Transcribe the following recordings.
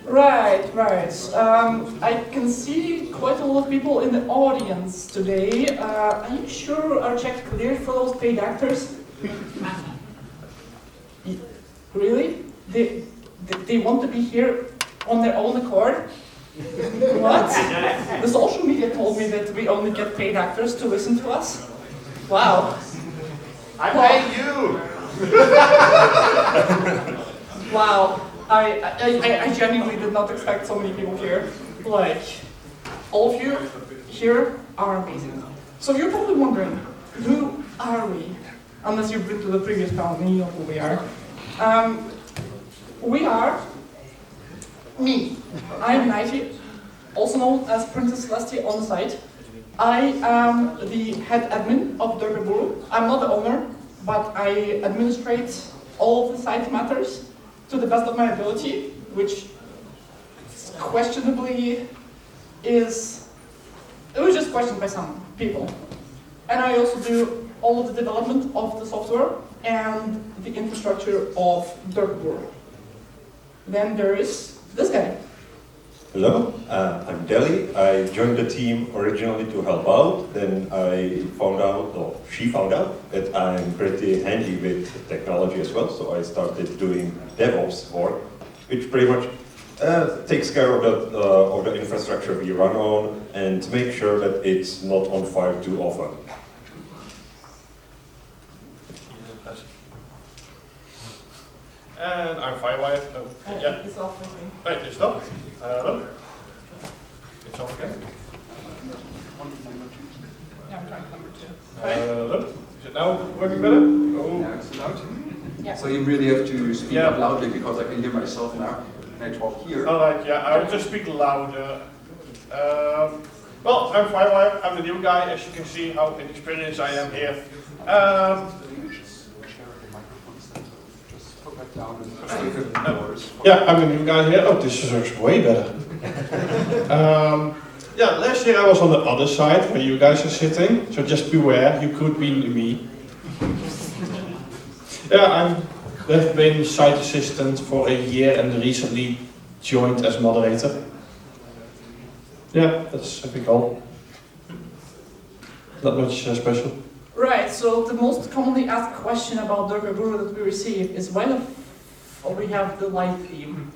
Right. I can see quite a lot of people in the audience today. Are you sure our check cleared for those paid actors? Really? They want to be here on their own accord? What? The social media told me that we only get paid actors to listen to us? Wow. I pay you! Wow. I genuinely did not expect so many people here. Like, all of you here are amazing. So you're probably wondering, who are we? Unless you've been to the previous panel and you know who we are. We are me. I am Nighty, also known as Princess Celestia on the site. I am the head admin of Derpibooru. I'm not the owner, but I administrate all of the site matters to the best of my ability, which questionably it was just questioned by some people. And I also do all of the development of the software and the infrastructure of Derpibooru. Then there is this guy. Hello, I'm Deli. I joined the team originally to help out, then she found out that I'm pretty handy with technology as well, so I started doing DevOps work, which pretty much takes care of the infrastructure we run on and make sure that it's not on fire too often. And I'm Firewire. Yeah. It's off with me. Right, it's stopped. Hello. It's off again. Yeah, I'm trying to number 2. Hello. Is it now working better? Oh. Now it's loud. Yeah. So you really have to speak up loudly because I can hear myself now. And I talk here. Alright, yeah, I will just speak louder. Well, I'm Firewire. I'm the new guy, as you can see how inexperienced I am here. Yeah, I'm the new guy here. Oh, this works way better. Yeah, last year I was on the other side where you guys are sitting, so just beware, you could be me. Yeah, I've been site assistant for a year and recently joined as moderator. Yeah, that's I think all. Not much special. Right, so the most commonly asked question about Derpibooru that we receive is why the we have the light theme?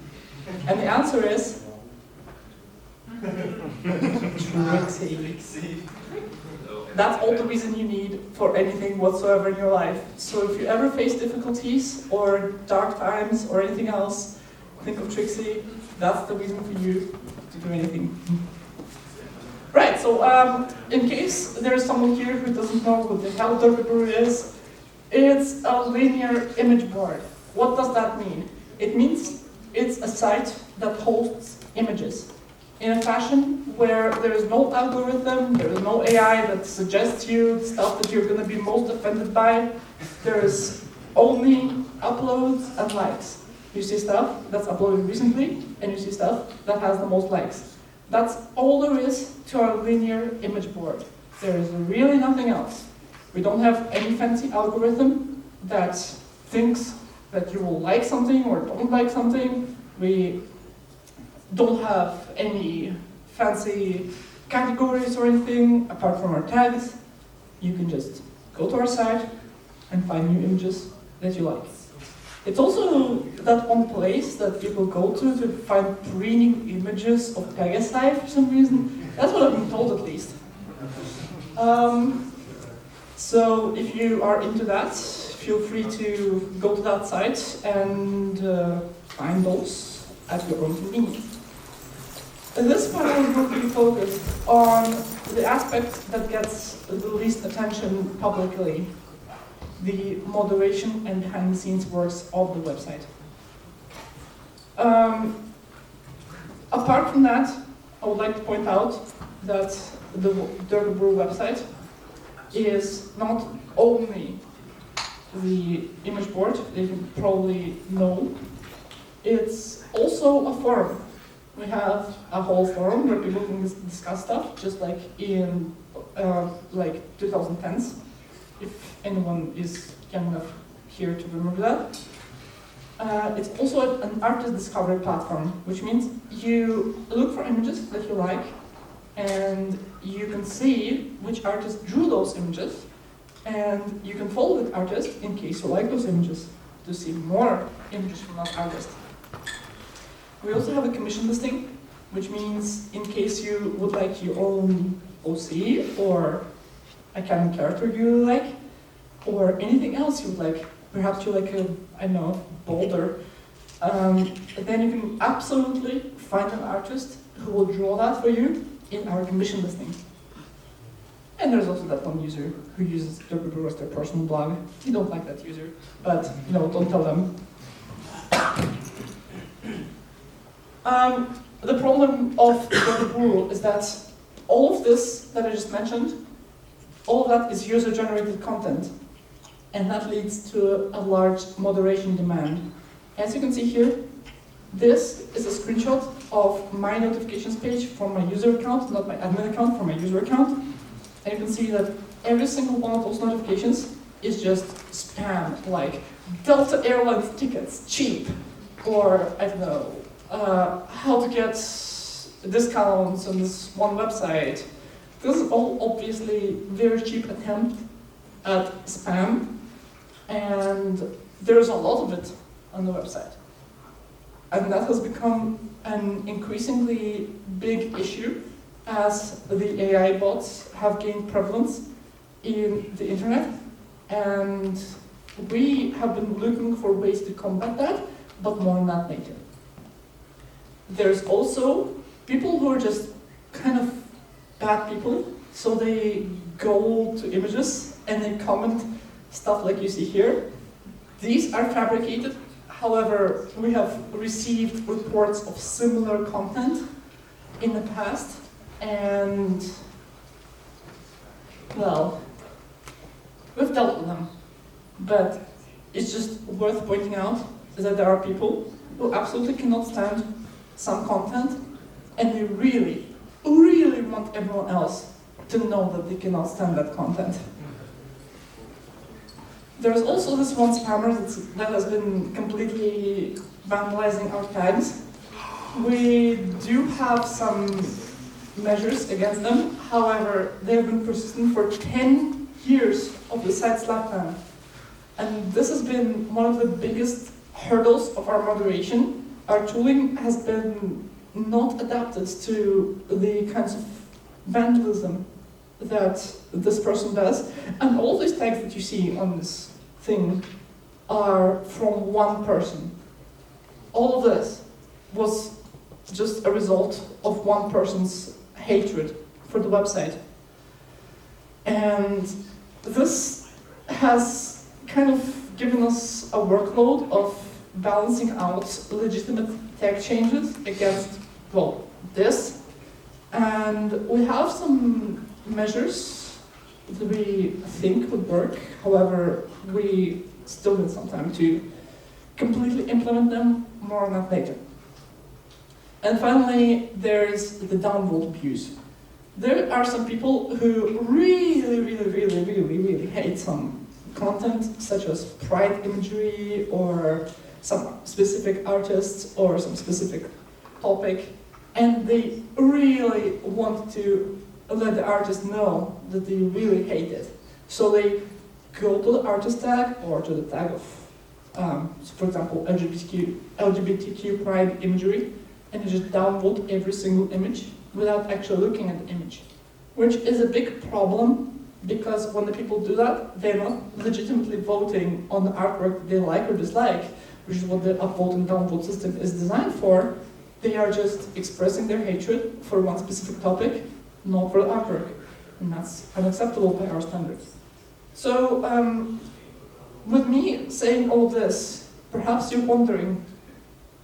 And the answer is Trixie. That's all the reason you need for anything whatsoever in your life. So if you ever face difficulties or dark times or anything else, think of Trixie. That's the reason for you to do anything. Right, so in case there's someone here who doesn't know what the hell Derpibooru is, it's a linear image board. What does that mean? It means it's a site that hosts images in a fashion where there is no algorithm, there is no AI that suggests you stuff that you're going to be most offended by. There is only uploads and likes. You see stuff that's uploaded recently, and you see stuff that has the most likes. That's all there is to our linear image board. There is really nothing else. We don't have any fancy algorithm that thinks that you will like something or don't like something. We don't have any fancy categories or anything apart from our tags. You can just go to our site and find new images that you like. It's also that one place that people go to find pre-new images of Pegasi for some reason. That's what I've been told at least. So if you are into that, feel free to go to that site and find those at your own convenience. This panel is going to be focused on the aspect that gets the least attention publicly, the moderation and behind-the-scenes works of the website. Apart from that, I would like to point out that the Derpibooru website is not only the image board that you probably know, it's also a forum. We have a whole forum where people can discuss stuff, just like in 2010s, if anyone is young enough here to remember that. It's also an artist discovery platform, which means you look for images that you like, and you can see which artist drew those images, and you can follow that artist in case you like those images, to see more images from that artist. We also have a commission listing, which means in case you would like your own OC, or a kind of character you like, or anything else you would like, perhaps you like a, I don't know, boulder, then you can absolutely find an artist who will draw that for you in our commission listing. And there's also that one user who uses Derpibooru as their personal blog. You don't like that user, but don't tell them. The problem of Derpibooru is that all of this that I just mentioned, all of that is user-generated content, and that leads to a large moderation demand. As you can see here, this is a screenshot of my notifications page from my user account, not my admin account, from my user account. And you can see that every single one of those notifications is just spam, like Delta Airlines tickets, cheap, or I don't know, how to get discounts on this one website. This is all obviously very cheap attempt at spam, and there's a lot of it on the website. And that has become an increasingly big issue as the AI bots have gained prevalence in the internet, and we have been looking for ways to combat that, but more on that later. There's also people who are just kind of bad people, so they go to images and they comment stuff like you see here. These are fabricated. However, we have received reports of similar content in the past, and, well, we've dealt with them. But it's just worth pointing out that there are people who absolutely cannot stand some content, and they really, really want everyone else to know that they cannot stand that content. There's also this one spammer that has been completely vandalizing our tags. We do have some measures against them. However, they have been persistent for 10 years of the site's lifetime. And this has been one of the biggest hurdles of our moderation. Our tooling has been not adapted to the kinds of vandalism that this person does. And all these tags that you see on this thing are from one person. All of this was just a result of one person's hatred for the website. And this has kind of given us a workload of balancing out legitimate tag changes against, well, this. And we have some measures that we think would work. However, we still need some time to completely implement them. More on that later. And finally, there's the downvote abuse. There are some people who really hate some content, such as pride imagery, or some specific artists, or some specific topic, and they really want to let the artist know that they really hate it. So they go to the artist tag, or to the tag of, for example, LGBTQ pride imagery, and you just downvote every single image without actually looking at the image. Which is a big problem, because when the people do that, they're not legitimately voting on the artwork they like or dislike, which is what the upvote and downvote system is designed for. They are just expressing their hatred for one specific topic, not for the artwork. And that's unacceptable by our standards. So, with me saying all this, perhaps you're wondering,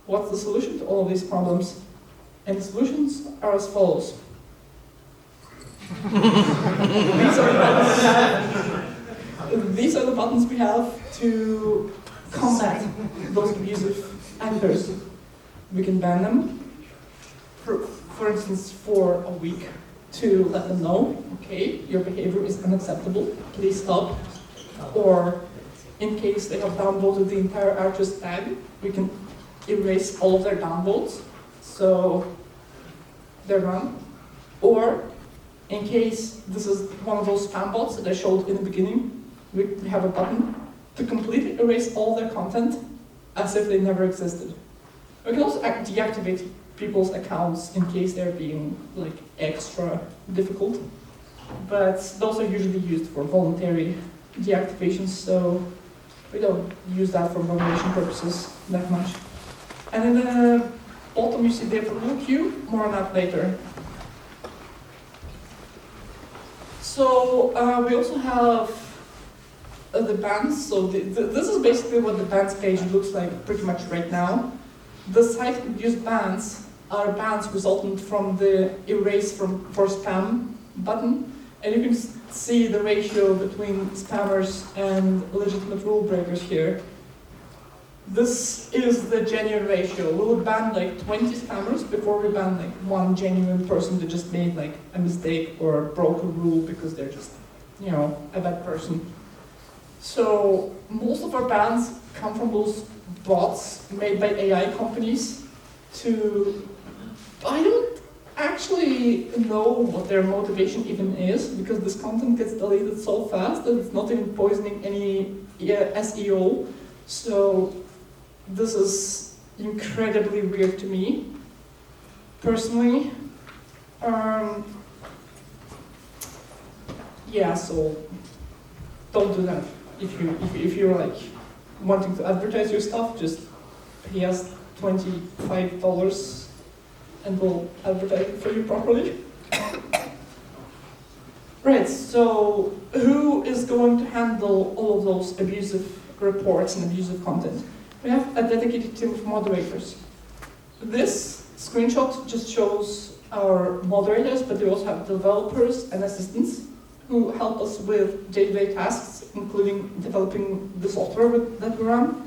what's the solution to all of these problems? And the solutions are as follows. These are the buttons we have to combat those abusive actors. We can ban them, for instance, for a week, to let them know, okay, your behavior is unacceptable, please stop. Or in case they have downloaded the entire artist tag, we can erase all of their downloads, so they're gone. Or in case this is one of those spam bots that I showed in the beginning, we have a button to completely erase all their content as if they never existed. We can also deactivate people's accounts in case they're being like extra difficult, but those are usually used for voluntary deactivations, so we don't use that for moderation purposes that much. And in the bottom you see Derpibooru queue, more on that later. So we also have the bans. So this is basically what the bans page looks like pretty much right now. The site that use bans are bans resultant from the erase for spam button, and you can see the ratio between spammers and legitimate rule breakers here. This is the genuine ratio. We would ban like 20 spammers before we ban like one genuine person that just made like a mistake or broke a rule because they're just, you know, a bad person. So most of our bans come from those bots made by AI companies I don't actually know what their motivation even is, because this content gets deleted so fast that it's not even poisoning any SEO. So this is incredibly weird to me, personally. Yeah, so don't do that. If you're like wanting to advertise your stuff, just pay us $25 and we'll advertise it for you properly. Right, so who is going to handle all of those abusive reports and abusive content? We have a dedicated team of moderators. This screenshot just shows our moderators, but we also have developers and assistants who help us with day-to-day tasks, including developing the software that we run.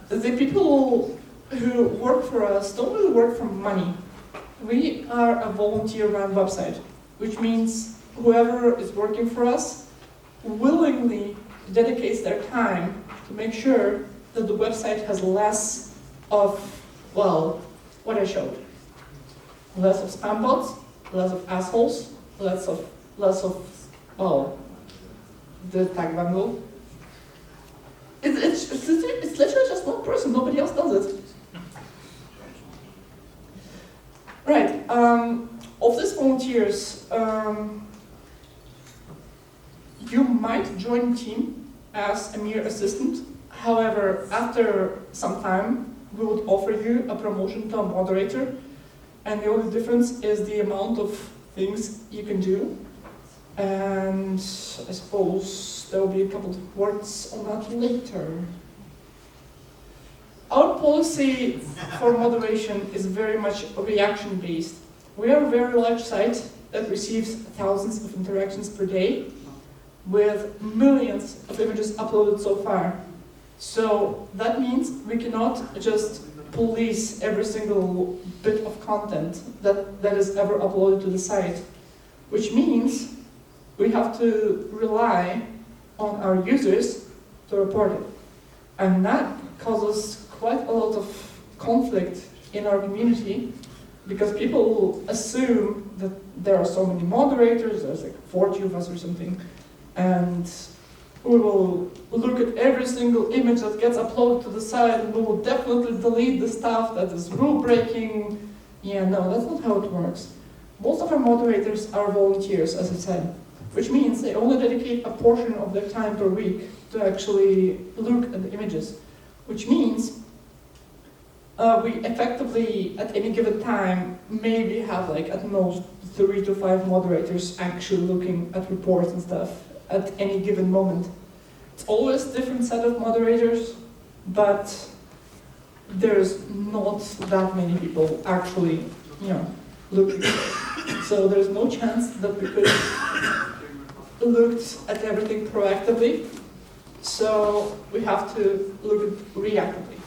The people who work for us don't really work for money. We are a volunteer-run website, which means whoever is working for us willingly dedicates their time to make sure that the website has less of, well, what I showed. Less of spam bots, less of assholes, less of, well, the tag bundle. It's literally just one person, nobody else does it. Right, of these volunteers, you might join the team as a mere assistant. However, after some time, we would offer you a promotion to a moderator, and the only difference is the amount of things you can do. And I suppose there will be a couple of words on that later. Our policy for moderation is very much reaction-based. We are a very large site that receives thousands of interactions per day, with millions of images uploaded so far. So that means we cannot just police every single bit of content that is ever uploaded to the site, which means we have to rely on our users to report it. And that causes quite a lot of conflict in our community, because people assume that there are so many moderators, there's like 40 of us or something, and we will look at every single image that gets uploaded to the site, and we will definitely delete the stuff that is rule-breaking. Yeah, no, that's not how it works. Most of our moderators are volunteers, as I said, which means they only dedicate a portion of their time per week to actually look at the images, which means we effectively, at any given time, maybe have like at most 3 to 5 moderators actually looking at reports and stuff at any given moment. It's always a different set of moderators, but there's not that many people actually, looking. So there's no chance that we could look at everything proactively. So we have to look at reactively.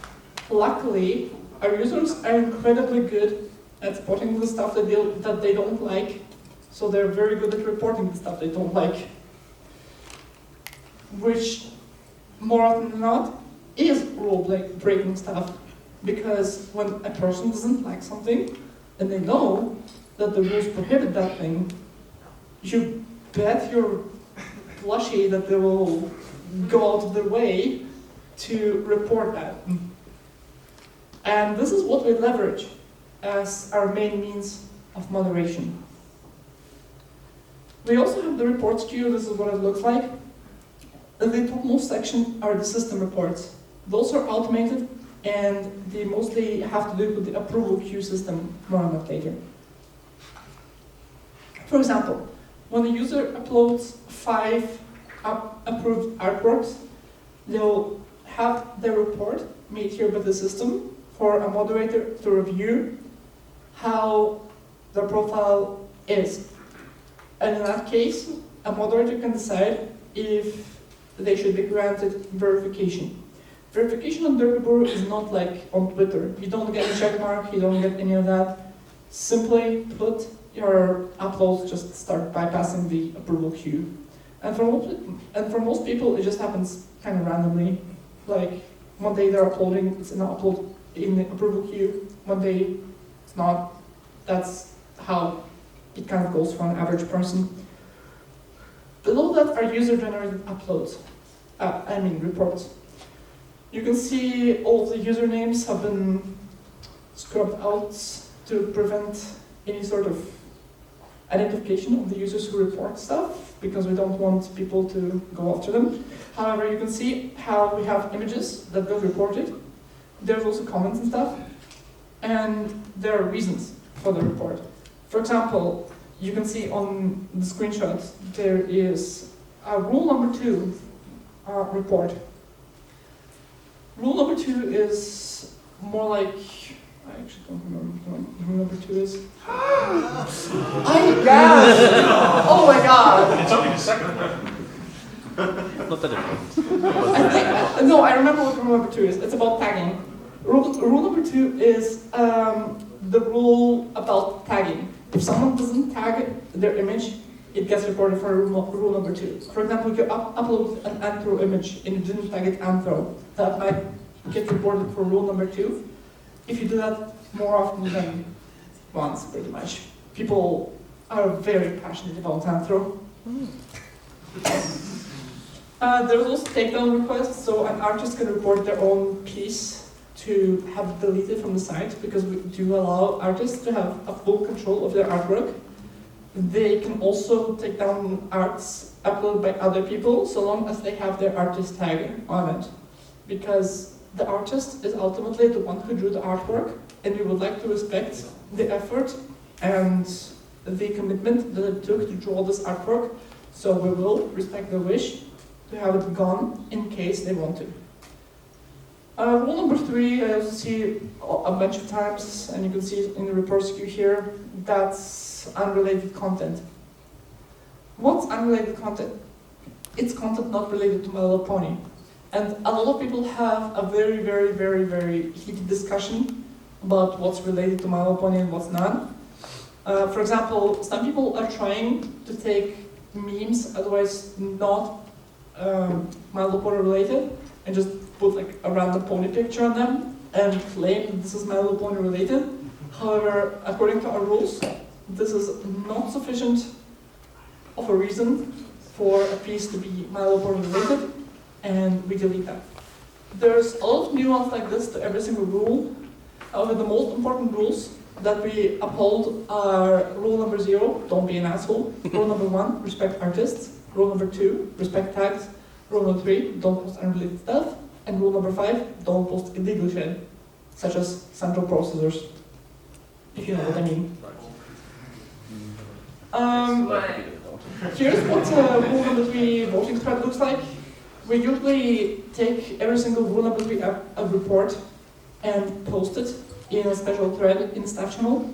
Luckily, our users are incredibly good at spotting the stuff that they don't like. So they're very good at reporting the stuff they don't like, which more often than not, is rule-breaking stuff. Because when a person doesn't like something, and they know that the rules prohibit that thing, you bet your plushy that they will go out of their way to report that. And this is what we leverage as our main means of moderation. We also have the reports queue. This is what it looks like. The topmost section are the system reports. Those are automated, and they mostly have to do with the approval queue system, more on that later. For example, when a user uploads 5 approved artworks, they'll have their report made here by the system for a moderator to review how the profile is. And in that case, a moderator can decide if they should be granted verification. Verification on Derpibooru is not like on Twitter. You don't get a check mark, you don't get any of that. Simply put, your uploads just start bypassing the approval queue. And for most people, it just happens kind of randomly. Like, one day they're uploading, it's an upload in the approval queue. One day, it's not. That's how it kind of goes for an average person. Below that are user-generated uploads. Reports. You can see all the usernames have been scrubbed out to prevent any sort of identification of the users who report stuff, because we don't want people to go after them. However, you can see how we have images that got reported. There's also comments and stuff, and there are reasons for the report. For example, you can see on the screenshot there is a rule number 2 report. Rule number 2 is more like, I actually don't remember what rule number 2 is. Oh my god! It's only the second one. Not that important. I remember what rule number 2 is. It's about tagging. Rule number 2 is the rule about tagging. If someone doesn't tag their image, it gets reported for rule number 2. For example, if you upload an anthro image and you didn't tag it anthro, that might get reported for rule number 2. If you do that more often than once, pretty much. People are very passionate about anthro. There's also takedown requests, so an artist can report their own piece to have it deleted from the site, because we do allow artists to have a full control of their artwork. They can also take down arts uploaded by other people, so long as they have their artist tag on it. Because the artist is ultimately the one who drew the artwork, and we would like to respect the effort and the commitment that it took to draw this artwork, so we will respect their wish to have it gone in case they want to. Rule number 3, I also see a bunch of times, and you can see it in the reports queue here, that's unrelated content. What's unrelated content? It's content not related to My Little Pony. And a lot of people have a very, very, very, very heated discussion about what's related to My Little Pony and what's not. For example, some people are trying to take memes, otherwise not My Little Pony related, and just put like a random pony picture on them and claim that this is My Little Pony related. However, according to our rules, this is not sufficient of a reason for a piece to be My Little Pony related, and we delete that. There's a lot of nuance like this to every single rule. However, the most important rules that we uphold are rule number 0, don't be an asshole. Rule number 1, respect artists. Rule number 2, respect tags. Rule number 3, don't post unrelated stuff. And rule number 5, don't post illegal shit, such as central processors, if you know what I mean. Here's what rule number 3 voting thread looks like. We usually take every single rule number 3 report and post it in a special thread in staff channel,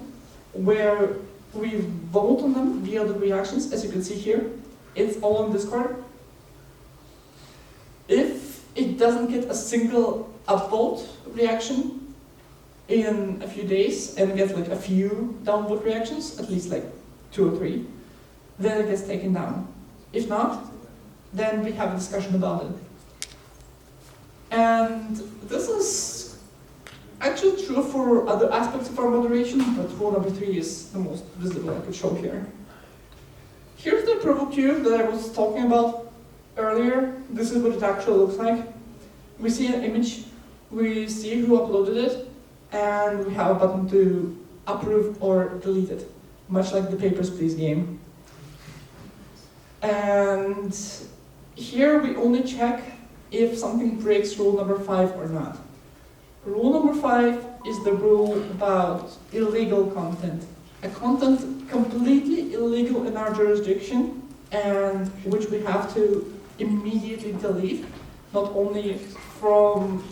where we vote on them via the reactions, as you can see here. It's all on Discord. If it doesn't get a single upvote reaction in a few days and gets like a few downvote reactions, at least like 2 or 3, then it gets taken down. If not, then we have a discussion about it. And this is actually true for other aspects of our moderation, but rule number 3 is the most visible I could show here. Here's the approval queue that I was talking about earlier. This is what it actually looks like. We see an image, we see who uploaded it, and we have a button to approve or delete it, much like the Papers, Please game. And here we only check if something breaks rule number 5 or not. Rule number 5 is the rule about illegal content. A content completely illegal in our jurisdiction and which we have to immediately delete, not only from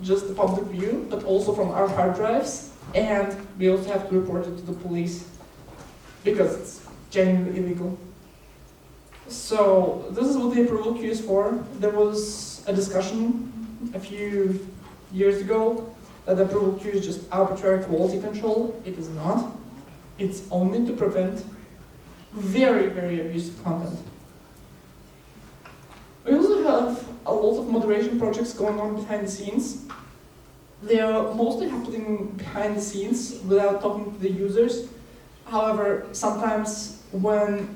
just the public view, but also from our hard drives, and we also have to report it to the police because it's genuinely illegal. So this is what the approval queue is for. There was a discussion a few years ago that the approval queue is just arbitrary quality control. It is not. It's only to prevent very, very abusive content. We also have a lot of moderation projects going on behind the scenes. They are mostly happening behind the scenes without talking to the users. However, sometimes when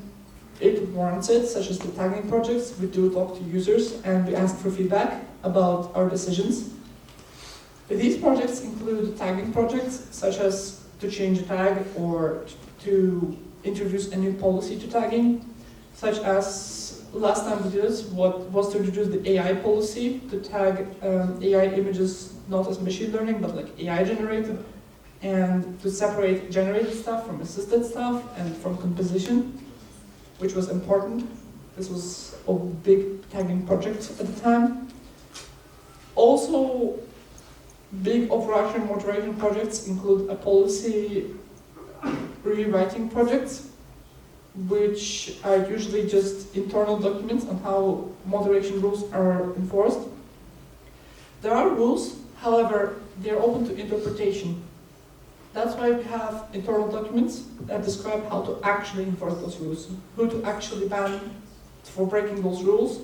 it warrants it, such as the tagging projects, we do talk to users and we ask for feedback about our decisions. These projects include tagging projects, such as to change a tag or to introduce a new policy to tagging, such as last time we did this, what was to introduce the AI policy to tag AI images not as machine learning but like AI generated, and to separate generated stuff from assisted stuff and from composition, which was important. This was a big tagging project at the time. Also, big overarching moderation projects include a policy rewriting projects, which are usually just internal documents on how moderation rules are enforced. There are rules, however, they are open to interpretation. That's why we have internal documents that describe how to actually enforce those rules, who to actually ban for breaking those rules,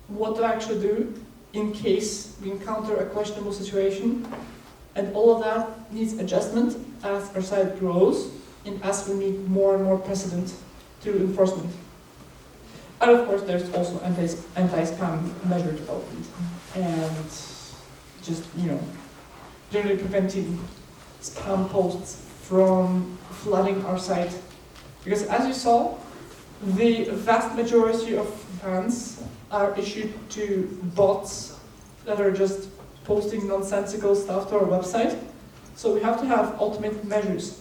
what to actually do in case we encounter a questionable situation, and all of that needs adjustment as our site grows and as we need more and more precedent to enforcement. And of course there's also anti-spam measure development and just, generally preventing spam posts from flooding our site. Because as you saw, the vast majority of bans are issued to bots that are just posting nonsensical stuff to our website. So we have to have ultimate measures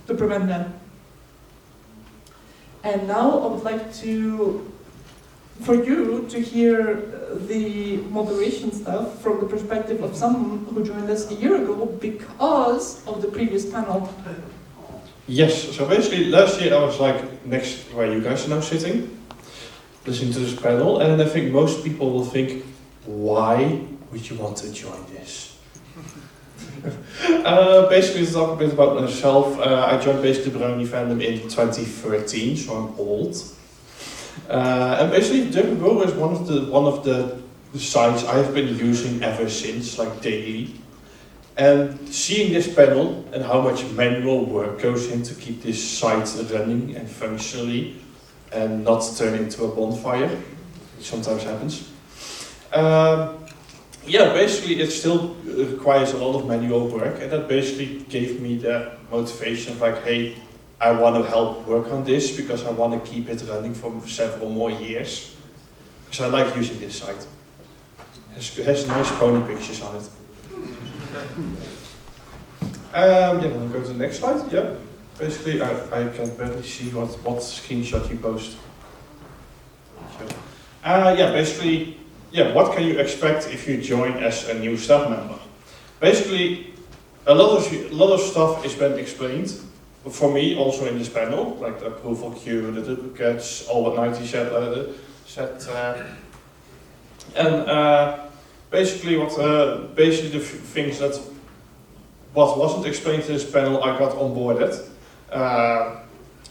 to prevent them. And now I would like for you to hear the moderation stuff from the perspective of someone who joined us a year ago because of the previous panel. Yes, so basically last year I was like next where you guys are now sitting, listening to this panel, and I think most people will think, why would you want to join this? Basically to talk a bit about myself, I joined basically the Brownie fandom in 2013, so I'm old. And basically Derpibooru is one of the sites I've been using ever since, like daily. And seeing this panel and how much manual work goes in to keep this site running and functionally and not turn into a bonfire, which sometimes happens. Basically it still requires a lot of manual work, and that basically gave me the motivation of like, hey, I want to help work on this because I want to keep it running for several more years. Because I like using this site. It has nice pony pictures on it. We'll go to the next slide. Yeah. Basically, I can barely see what screenshot you post. What can you expect if you join as a new staff member? Basically, a lot of stuff has been explained. For me, also in this panel, like the approval queue, the duplicates, all what 90 said. Basically the things that what wasn't explained in this panel, I got onboarded.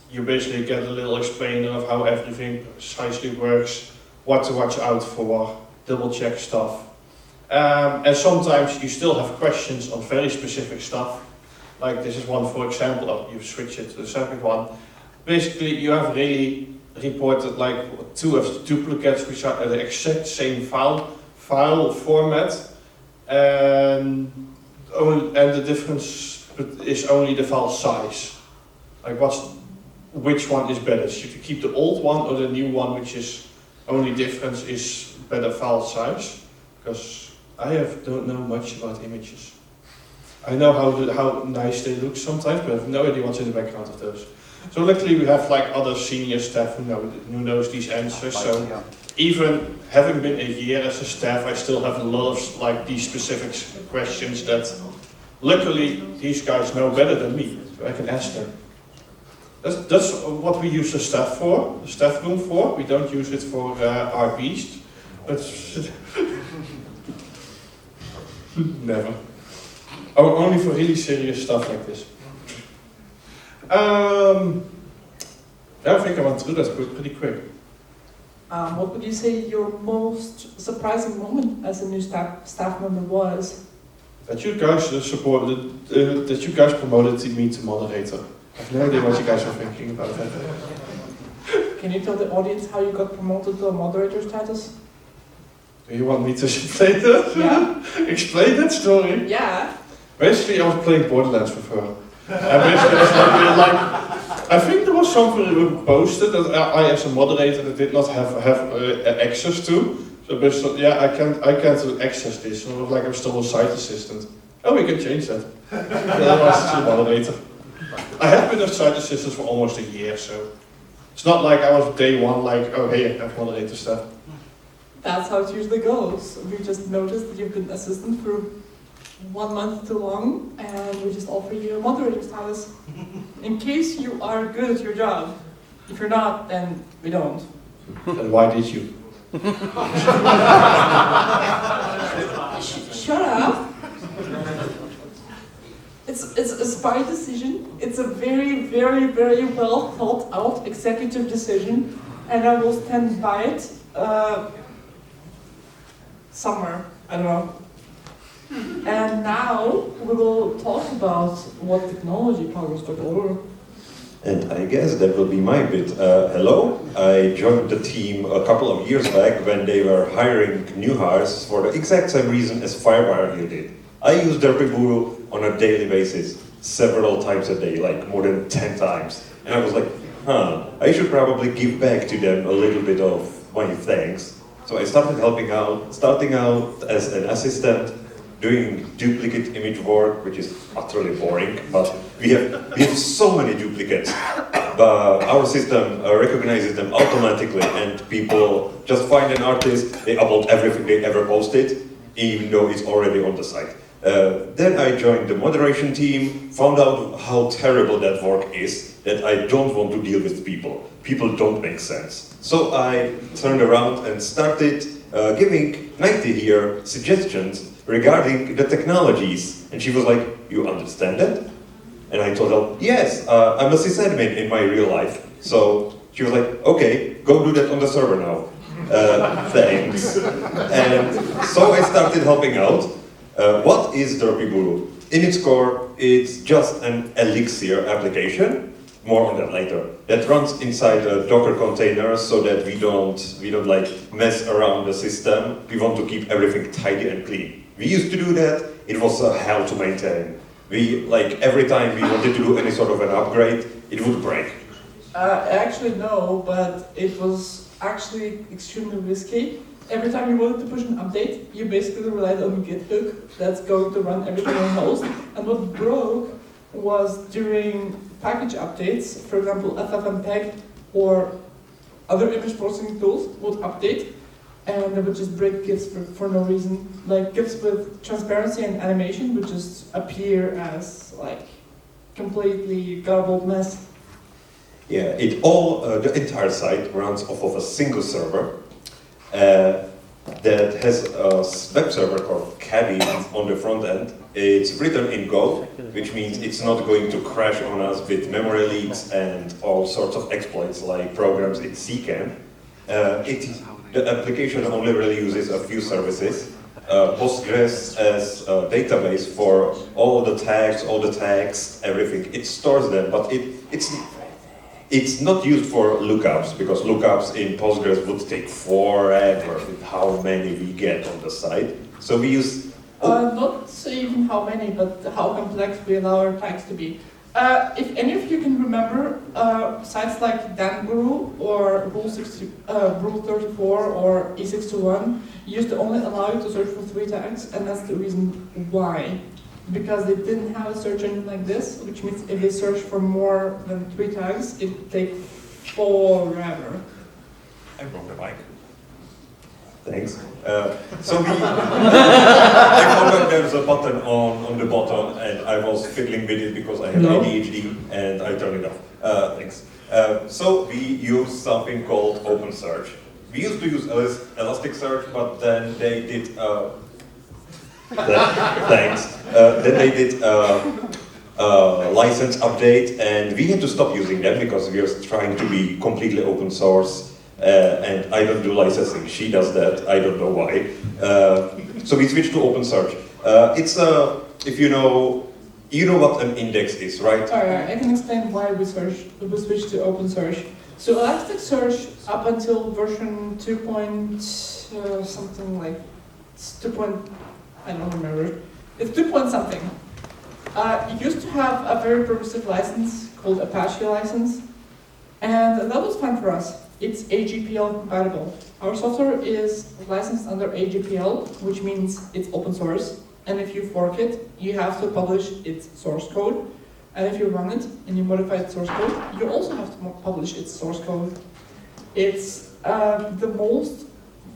You basically get a little explainer of how everything precisely works, what to watch out for, double check stuff. And sometimes you still have questions on very specific stuff. Like this is one, for example, you switch it to the second one. Basically, you have really reported like two of the duplicates which are the exact same file format, and the difference is only the file size. Like which one is better? Should you keep the old one or the new one, which is only difference is better file size? Because I don't know much about images. I know how nice they look sometimes, but I have no idea what's in the background of those. So luckily we have like other senior staff who knows these answers. So even having been a year as a staff, I still have a lot of like these specific questions that luckily these guys know better than me, so I can ask them. That's what we use the staff room for. We don't use it for RPs, but never. Oh, only for really serious stuff like this. I think I went through that pretty quick. What would you say your most surprising moment as a new staff member was? That you guys supported, that you guys promoted me to moderator. I have no idea what you guys are thinking about that. Can you tell the audience how you got promoted to a moderator status? Do you want me to explain that? Yeah. Explain that story? Yeah. Basically, I was playing Borderlands with her. And basically, like, I think there was something posted that I, as a moderator, did not have access to. So basically, yeah, I can't access this. And I was like, I'm still a site assistant. Oh, we can change that. And I was still a moderator. I have been a site assistant for almost a year, so it's not like I was day one, like, oh, hey, I have moderator stuff. That's how it usually goes. We just noticed that you've been assistant for 1 month too long, and we just offer you a moderator status in case you are good at your job. If you're not, then we don't. And why did you? Shut up. It's a spy decision. It's a very, very, very well thought out executive decision, and I will stand by it somewhere. I don't know. And now we will talk about what technology powers Derpibooru. And I guess that will be my bit. Hello, I joined the team a couple of years back when they were hiring new hires for the exact same reason as Firewire here did. I use Derpibooru on a daily basis, several times a day, like more than 10 times. And I was like, I should probably give back to them a little bit of my thanks. So I started helping out, starting out as an assistant, doing duplicate image work, which is utterly boring, but we have so many duplicates. But our system recognizes them automatically, and people just find an artist, they upload everything they ever posted, even though it's already on the site. Then I joined the moderation team, found out how terrible that work is, that I don't want to deal with people. People don't make sense. So I turned around and started giving Nighty here suggestions regarding the technologies. And she was like, you understand that? And I told her, yes, I'm a sysadmin in my real life. So she was like, okay, go do that on the server now. Thanks. And so I started helping out. What is Derpibooru? In its core, it's just an Elixir application. More on that later. That runs inside a Docker container so that we don't like mess around the system. We want to keep everything tidy and clean. We used to do that. It was a hell to maintain. We every time we wanted to do any sort of an upgrade, it would break. Actually no, but it was actually extremely risky. Every time you wanted to push an update, you basically relied on a GitHub that's going to run everything on host. And what broke was during package updates, for example, FFmpeg or other image processing tools would update, and they would just break GIFs for no reason. Like GIFs with transparency and animation would just appear as like completely garbled mess. Yeah, the entire site runs off of a single server that has a web server called Caddy on the front end. It's written in Go, which means it's not going to crash on us with memory leaks and all sorts of exploits like programs in C can. The application only really uses a few services, Postgres as a database for all the tags, everything. It stores them, but it's not used for lookups, because lookups in Postgres would take forever with how many we get on the site. So we use... Not even how many, but how complex we allow our tags to be. If any of you can remember, sites like Derpibooru or Rule 34 or E621 used to only allow you to search for 3 tags, and that's the reason why. Because they didn't have a search engine like this, which means if they search for more than 3 tags, it would take forever. I broke the mic. Thanks. So I found out there's a button on the bottom, and I was fiddling with it because I have ADHD, and I turned it off. Thanks. So we use something called OpenSearch. We used to use Elasticsearch, but then they did. Thanks. Then they did license update, and we had to stop using them because we are trying to be completely open source. And I don't do licensing. She does that. I don't know why. So we switched to OpenSearch. It's if you know what an index is, right? Alright, I can explain why we switched to OpenSearch. So Elasticsearch up until version 2. Something like 2. I don't remember. It's 2 point something. It used to have a very permissive license called Apache license, and that was fine for us. It's AGPL compatible. Our software is licensed under AGPL, which means it's open source. And if you fork it, you have to publish its source code. And if you run it and you modify its source code, you also have to publish its source code. It's the most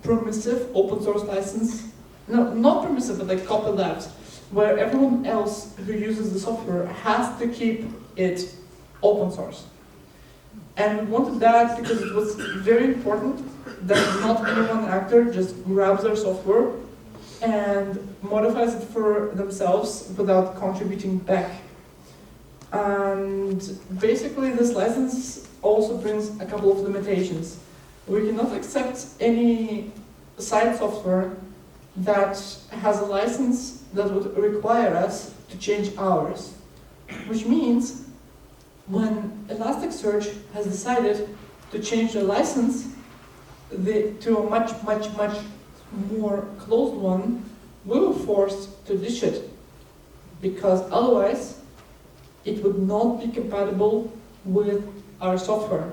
permissive open source license. No, not permissive, but like copyleft, where everyone else who uses the software has to keep it open source. And we wanted that because it was very important that not any one actor just grabs their software and modifies it for themselves without contributing back. And basically this license also brings a couple of limitations. We cannot accept any site software that has a license that would require us to change ours, which means when Elasticsearch has decided to change the license to a much more closed one, we were forced to ditch it, because otherwise it would not be compatible with our software.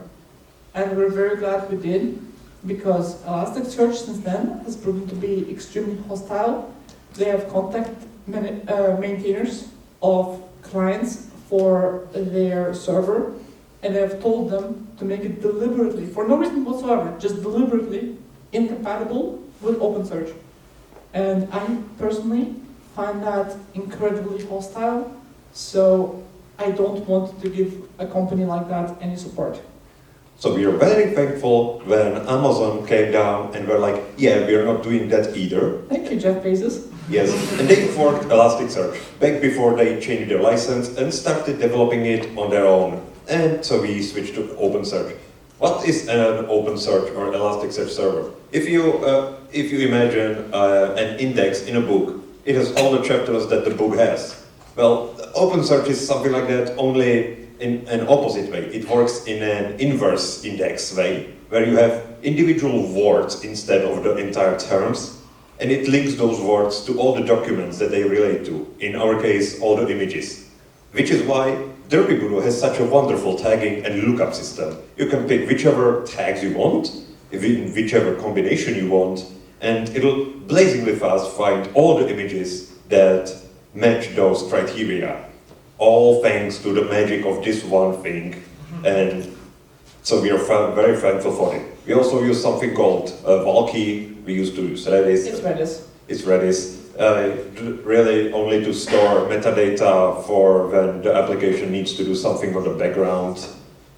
And we're very glad we did, because Elasticsearch since then has proven to be extremely hostile. They have contacted maintainers of clients for their server, and they have told them to make it deliberately, for no reason whatsoever, just deliberately incompatible with OpenSearch. And I personally find that incredibly hostile, so I don't want to give a company like that any support. So we are very thankful when Amazon came down and were like, yeah, we are not doing that either. Thank you, Jeff Bezos. Yes, and they forked Elasticsearch back before they changed their license and started developing it on their own. And so we switched to OpenSearch. What is an OpenSearch or Elasticsearch server? If you imagine an index in a book, it has all the chapters that the book has. Well, OpenSearch is something like that, only in an opposite way. It works in an inverse index way, where you have individual words instead of the entire terms, and it links those words to all the documents that they relate to, in our case, all the images. Which is why Derpibooru has such a wonderful tagging and lookup system. You can pick whichever tags you want, in whichever combination you want, and it'll blazingly fast find all the images that match those criteria. All thanks to the magic of this one thing. And so we are very thankful for it. We also use something called Valky. We used to use Redis. It's Redis. It's Redis. Really only to store metadata for when the application needs to do something on the background,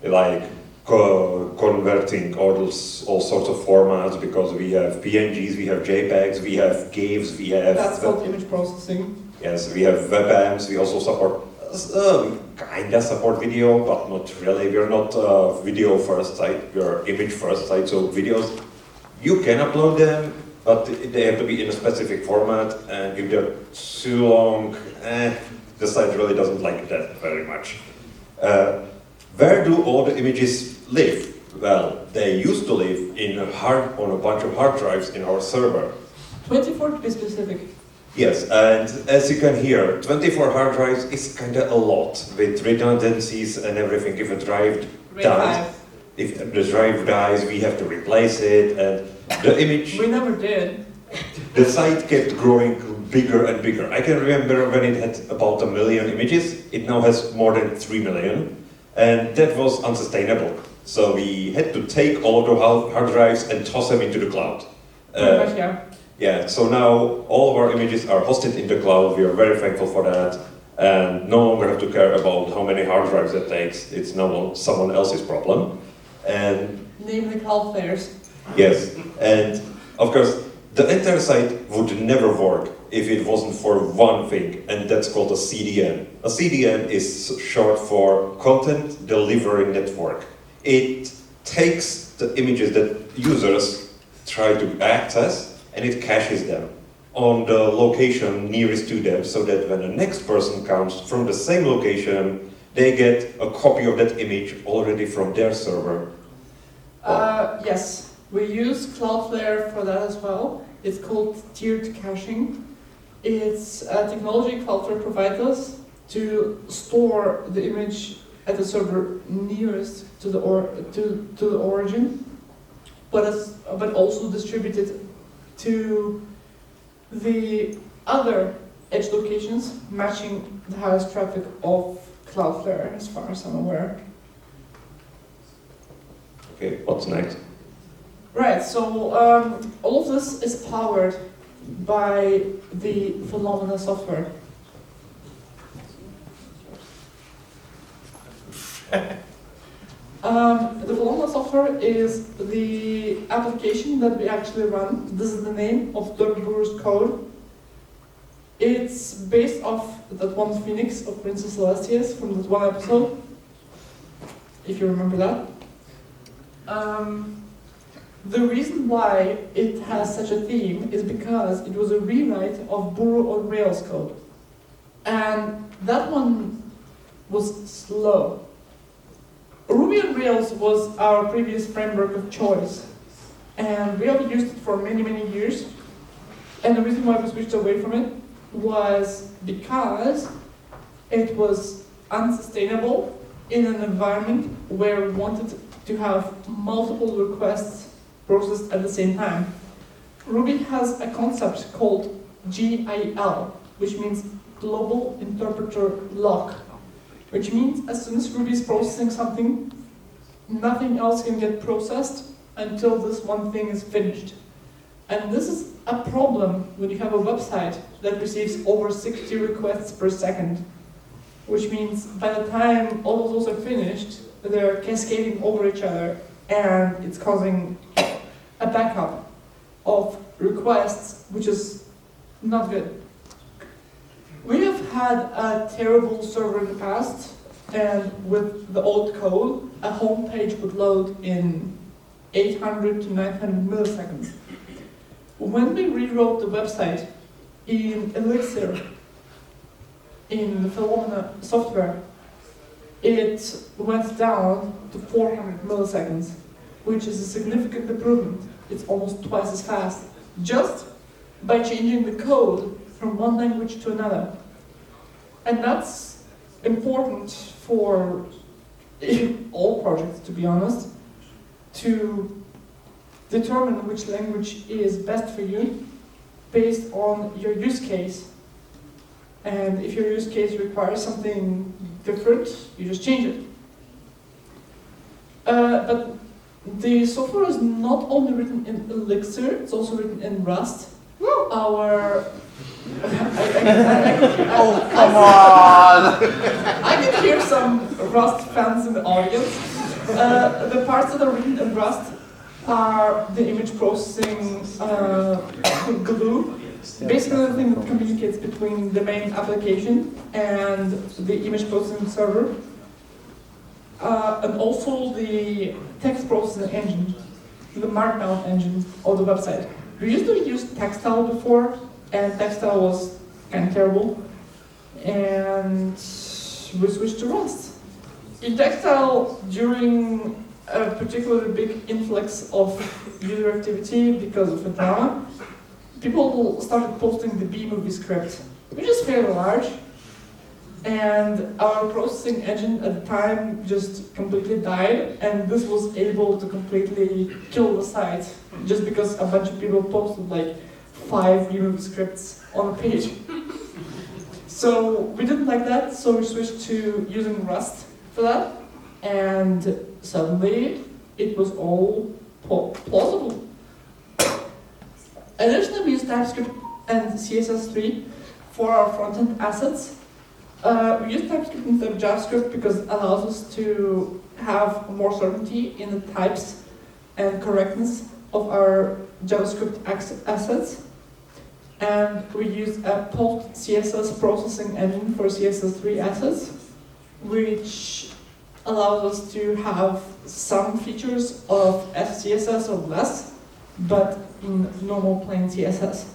like converting all sorts of formats, because we have PNGs, we have JPEGs, we have GIFs, we have... That's called image processing. Yes, we have webams, we also support, we kinda support video, but not really. We're not video first site, we're image first site, so videos, you can upload them but they have to be in a specific format, and if they're too long, the site really doesn't like that very much. Where do all the images live? Well, they used to live on a bunch of hard drives in our server. 24 to be specific. Yes, and as you can hear, 24 hard drives is kind of a lot with redundancies and everything. If a drive dies, we have to replace it, and the image. We never did. The site kept growing bigger and bigger. I can remember when it had about 1 million images. It now has more than 3 million, and that was unsustainable. So we had to take all of the hard drives and toss them into the cloud. Yeah, so now all of our images are hosted in the cloud. We are very thankful for that, and no longer have to care about how many hard drives it takes. It's now someone else's problem. And namely Cloudflare's. yes, and of course, the entire site would never work if it wasn't for one thing, and that's called a CDN. A CDN is short for Content Delivery Network. It takes the images that users try to access and it caches them on the location nearest to them, so that when the next person comes from the same location, they get a copy of that image already from their server. Yes, we use Cloudflare for that as well. It's called tiered caching. It's a technology Cloudflare provides us to store the image at the server nearest to the origin, but also distributed to the other edge locations matching the highest traffic of Cloudflare, as far as I'm aware. Okay, what's next? Right, so all of this is powered by the Phenomena software. The Phenomena software is the application that we actually run. This is the name of Derpibooru's code. It's based off that one Phoenix of Princess Celestia's from that one episode, if you remember that. The reason why it has such a theme is because it was a rewrite of Buru on Rails code. And that one was slow. Ruby on Rails was our previous framework of choice, and we have used it for many, many years. And the reason why we switched away from it was because it was unsustainable in an environment where we wanted to have multiple requests processed at the same time. Ruby has a concept called GIL, which means Global Interpreter Lock, which means as soon as Ruby is processing something, nothing else can get processed until this one thing is finished. And this is a problem when you have a website that receives over 60 requests per second, which means by the time all of those are finished, they're cascading over each other, and it's causing a backup of requests, which is not good. We have had a terrible server in the past, and with the old code, a home page would load in 800 to 900 milliseconds. When we rewrote the website in Elixir, in the Phenomena software, it went down to 400 milliseconds, which is a significant improvement. It's almost twice as fast, just by changing the code from one language to another. And that's important for all projects, to be honest, to determine which language is best for you based on your use case. And if your use case requires something different, you just change it. But the software is not only written in Elixir, it's also written in Rust. Our Oh, come on! I can hear some Rust fans in the audience. The parts that are written in Rust are the image processing glue. Basically, the thing that communicates between the main application and the image processing server. And also the text processing engine, the markdown engine of the website. We used to use Textile before, and Textile was kind of terrible. And we switched to Rust. In Textile, during a particularly big influx of user activity because of a drama, people started posting the B-movie script, which is fairly large. And our processing engine at the time just completely died, and this was able to completely kill the site just because a bunch of people posted like 5 B-movie scripts on a page. So we didn't like that, so we switched to using Rust for that, and suddenly it was all plausible. Additionally, we use TypeScript and CSS3 for our front-end assets. We use TypeScript instead of JavaScript because it allows us to have more certainty in the types and correctness of our JavaScript assets. And we use a post-CSS processing engine for CSS3 assets, which allows us to have some features of SCSS or less, but in normal plain CSS.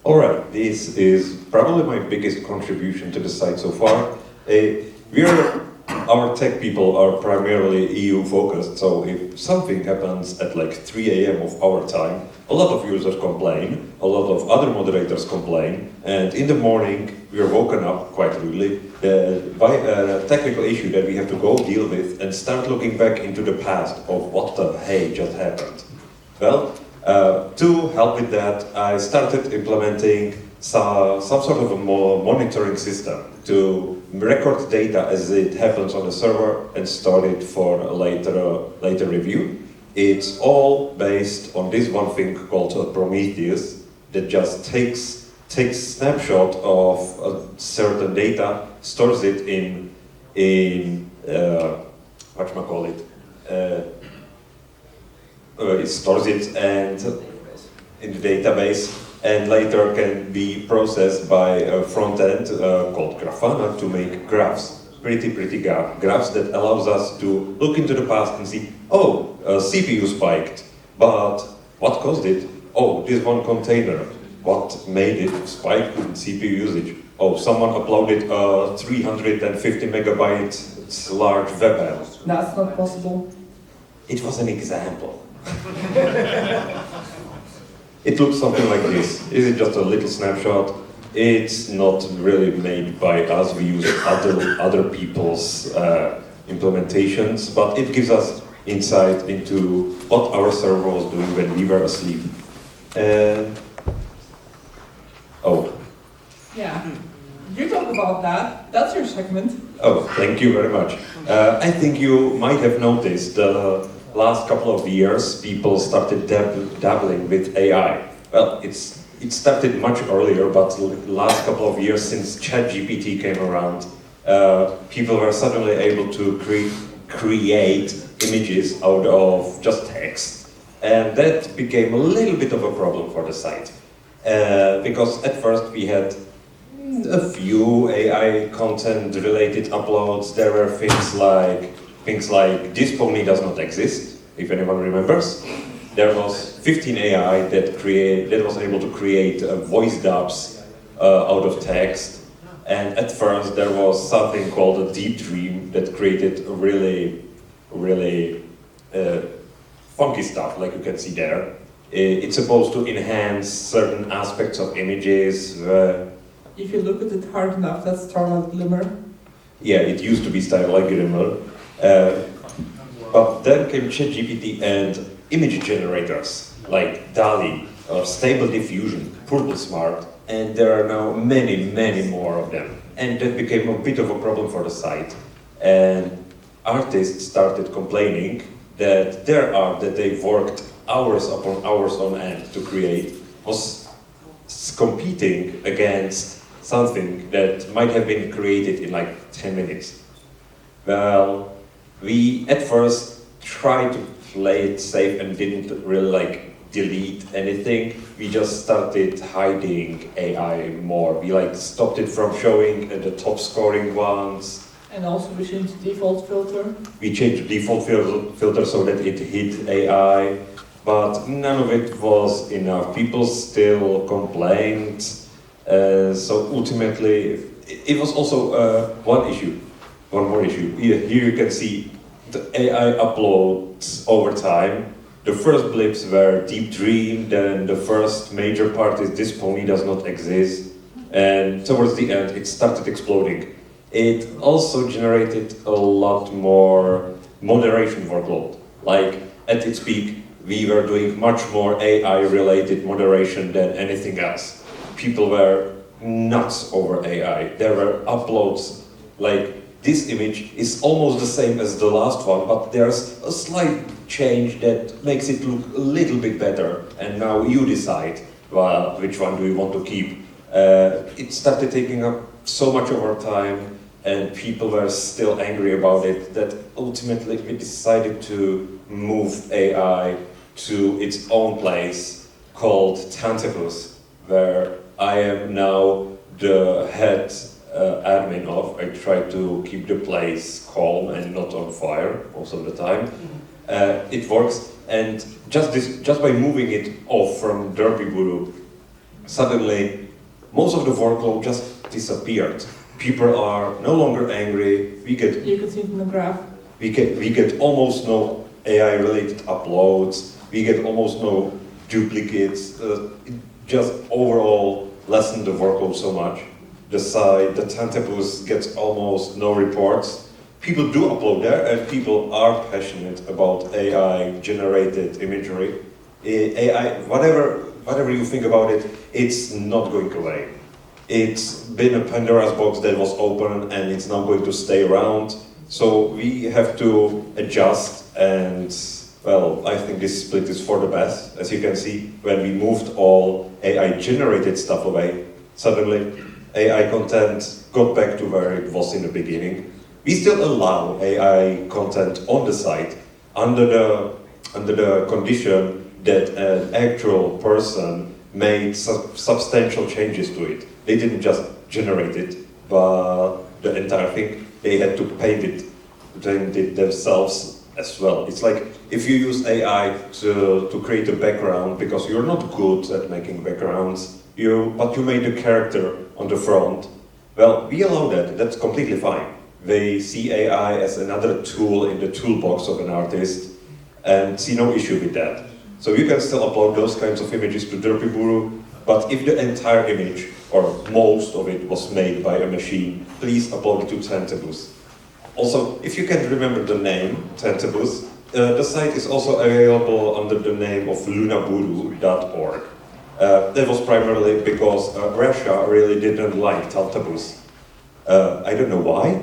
Alright, this is probably my biggest contribution to the site so far. Our tech people are primarily EU focused, so if something happens at like 3 a.m. of our time, a lot of users complain, a lot of other moderators complain, and in the morning we are woken up quite rudely by a technical issue that we have to go deal with and start looking back into the past of what the hey just happened. Well, to help with that, I started implementing some sort of a more monitoring system to record data as it happens on the server and store it for a later review. It's all based on this one thing called Prometheus that just takes snapshot of certain data, stores it in whatchamacallit, it stores it and in the database, and later can be processed by a front end called Grafana to make graphs, pretty graphs that allows us to look into the past and see, oh, CPU spiked, but what caused it? Oh, this one container. What made it spike in CPU usage? Oh, someone uploaded a 350 megabyte large web app. That's not possible. It was an example. It looks something like this. Is it just a little snapshot? It's not really made by us. We use other people's implementations, but it gives us insight into what our server was doing when we were asleep. Yeah. You talk about that. That's your segment. Oh, thank you very much. I think you might have noticed the last couple of years people started dabbling with AI. Well, it started much earlier, but the last couple of years since ChatGPT came around, people were suddenly able to create images out of just text. And that became a little bit of a problem for the site. Because at first we had a few AI content related uploads. There were things like this pony does not exist, if anyone remembers. There was 15 AI that was able to create voice dubs out of text. And at first there was something called a deep dream that created really funky stuff, like you can see there. It's supposed to enhance certain aspects of images. If you look at it hard enough, that's Starlight Glimmer. Yeah, it used to be Starlight Glimmer. But then came ChatGPT and image generators like DALL-E or Stable Diffusion, Purple Smart, and there are now many more of them. And that became a bit of a problem for the site. And artists started complaining that their art that they worked hours upon hours on end to create was competing against something that might have been created in like 10 minutes. Well, we at first tried to play it safe and didn't really delete anything. We just started hiding AI more. We stopped it from showing the top scoring ones. And also we changed the default filter. We changed the default filter so that it hid AI. but none of it was enough. People still complained, so ultimately it was also one more issue. Here you can see the AI uploads over time. The first blips were Deep Dream, then the first major part is this pony does not exist, and towards the end it started exploding. It also generated a lot more moderation workload. Like at its peak, we were doing much more AI-related moderation than anything else. People were nuts over AI. There were uploads like this image is almost the same as the last one, but there's a slight change that makes it look a little bit better, and now you decide which one do you want to keep. It started taking up so much of our time, and people were still angry about it, that ultimately we decided to move AI to its own place called Tantibus, where I am now the head admin of. I try to keep the place calm and not on fire most of the time. It works, and just by moving it off from Derpibooru, suddenly most of the workload just disappeared. People are no longer angry. You can see it in the graph. We get almost no AI-related uploads. We get almost no duplicates. It just overall lessened the workload so much. The Tantibus gets almost no reports. People do upload there, and people are passionate about AI-generated imagery. AI, whatever you think about it, it's not going away. It's been a Pandora's box that was open, and it's not going to stay around. So we have to adjust, and well, I think this split is for the best. As you can see, when we moved all AI-generated stuff away, suddenly AI content got back to where it was in the beginning. We still allow AI content on the site under the condition that an actual person made substantial changes to it. They didn't just generate it, but the entire thing, they had to paint it themselves as well. It's like if you use AI to create a background because you're not good at making backgrounds, but you made a character on the front, well, we allow that. That's completely fine. They see AI as another tool in the toolbox of an artist and see no issue with that. So you can still upload those kinds of images to Derpibooru, but if the entire image, or most of it, was made by a machine, please upload it to Tantibus. Also, if you can remember the name, Tantibus, the site is also available under the name of lunaburu.org. That was primarily because Russia really didn't like Tantibus. I don't know why.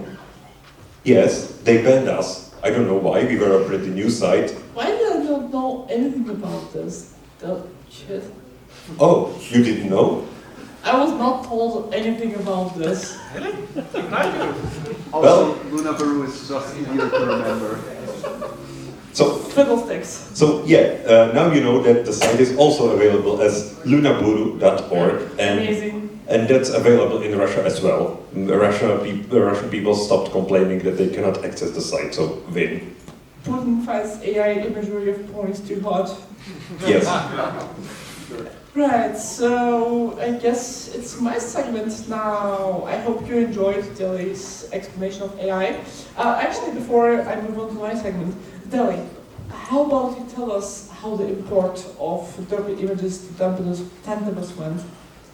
Yes, they banned us. I don't know why. We were a pretty new site. Why did I not know anything about this? That shit. Oh, you didn't know? I was not told anything about this. Also, Lunaburu is just easier to remember. So, Fiddlesticks. so yeah, now you know that the site is also available as lunaburu.org, and that's available in Russia as well. The Russian people stopped complaining that they cannot access the site, so win. Putin finds AI imagery of ponies too hot. Yes. Right, so I guess it's my segment now. I hope you enjoyed Deli's explanation of AI. Actually, before I move on to my segment, Deli, how about you tell us how the import of Derpy images to Tantibus went?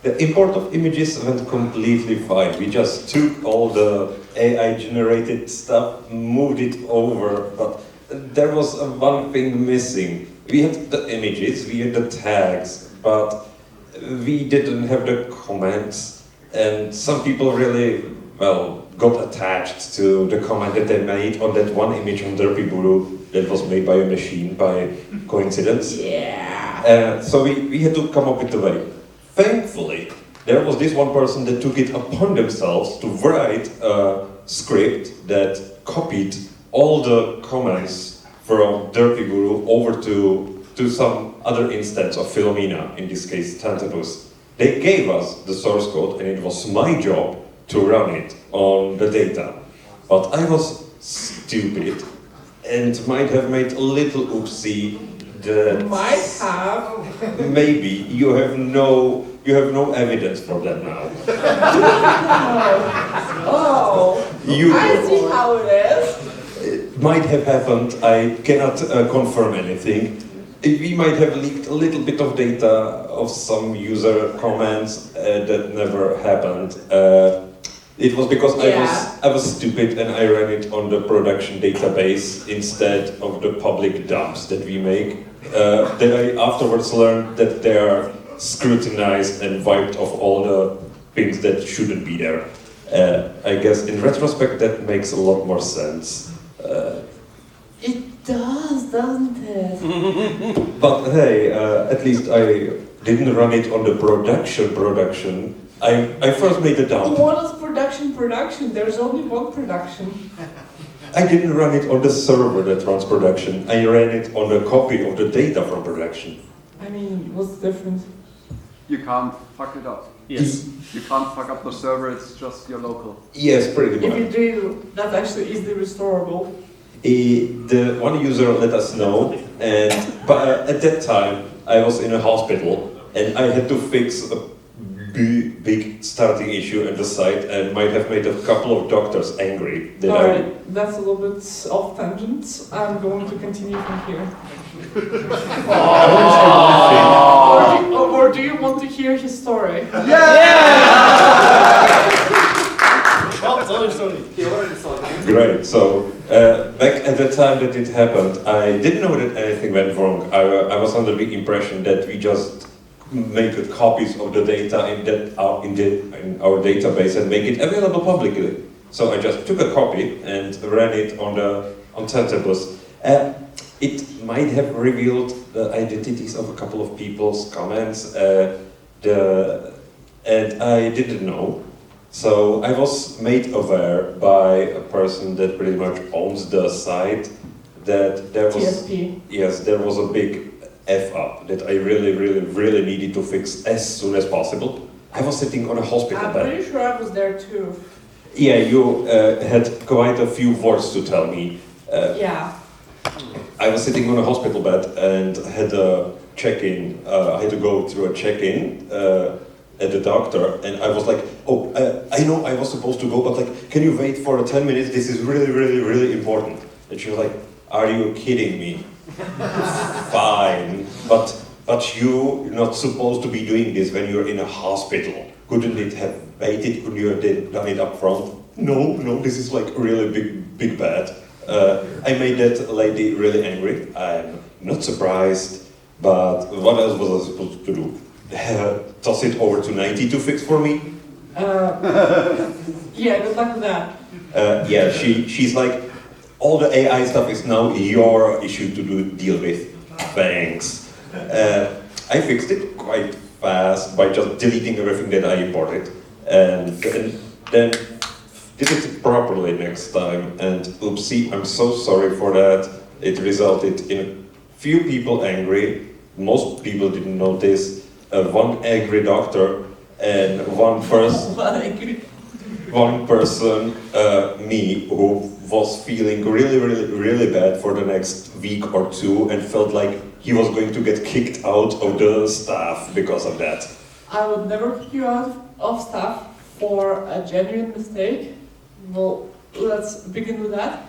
The import of images went completely fine. We just took all the AI-generated stuff, moved it over, but there was one thing missing. We had the images, we had the tags, but we didn't have the comments, and some people really, well, got attached to the comment that they made on that one image on Derpibooru that was made by a machine by coincidence. Yeah. So we had to come up with a way. Thankfully, there was this one person that took it upon themselves to write a script that copied all the comments from Derpibooru over to some other instance of Philomena, in this case Tantibus. They gave us the source code, and it was my job to run it on the data. But I was stupid and might have made a little oopsie That Might have. maybe you have no evidence for that now. Oh, You I see how it is. it might have happened. I cannot confirm anything. We might have leaked a little bit of data of some user comments that never happened. It was because I was stupid and I ran it on the production database instead of the public dumps that we make. Then I afterwards learned that they are scrutinized and wiped off all the things that shouldn't be there. I guess in retrospect that makes a lot more sense. It does, doesn't it? But hey, at least I didn't run it on the production. I first made a dump. What is production? There's only one production. I didn't run it on the server that runs production. I ran it on a copy of the data from production. I mean, what's the difference? You can't fuck it up. Yes. You can't fuck up the server, it's just your local. Yes, pretty If you much. do, that's actually easily restorable. The one user let us know, but at that time I was in a hospital and I had to fix a big starting issue at the site and might have made a couple of doctors angry. Alright, that's a little bit off tangent. I'm going to continue from here. Or do you want to hear his story? Well, tell your story. Great. So back at the time that it happened, I didn't know that anything went wrong. I was under the impression that we just make copies of the data in our database and make it available publicly. So I just took a copy and ran it on Centerbus. It might have revealed the identities of a couple of people's comments, and I didn't know. So I was made aware by a person that pretty much owns the site that there was TSP. yes, there was a big F up that I really needed to fix as soon as possible. I was sitting on a hospital I'm bed. pretty sure I was there too. Yeah, you had quite a few words to tell me. Yeah. I was sitting on a hospital bed and had a check-in. I had to go through a check-in at the doctor, and I was like, "Oh, I know I was supposed to go, but like, can you wait for 10 minutes? This is really important." And she was like, "Are you kidding me?" Fine, but you're not supposed to be doing this when you're in a hospital. Couldn't it have waited? Couldn't you have done it up front? No, this is like really big bad. I made that lady really angry. I'm not surprised, but what else was I supposed to do? Toss it over to 90 to fix for me? Yeah, good luck with that. Yeah, she's like, all the AI stuff is now your issue to deal with. Thanks. I fixed it quite fast by just deleting everything that I imported, and then did it properly next time. And oopsie, I'm so sorry for that. It resulted in a few people angry. Most people didn't notice. One angry doctor and one person, me, who was feeling really bad for the next week or two and felt like he was going to get kicked out of the staff because of that. I would never kick you out of staff for a genuine mistake. Well, let's begin with that.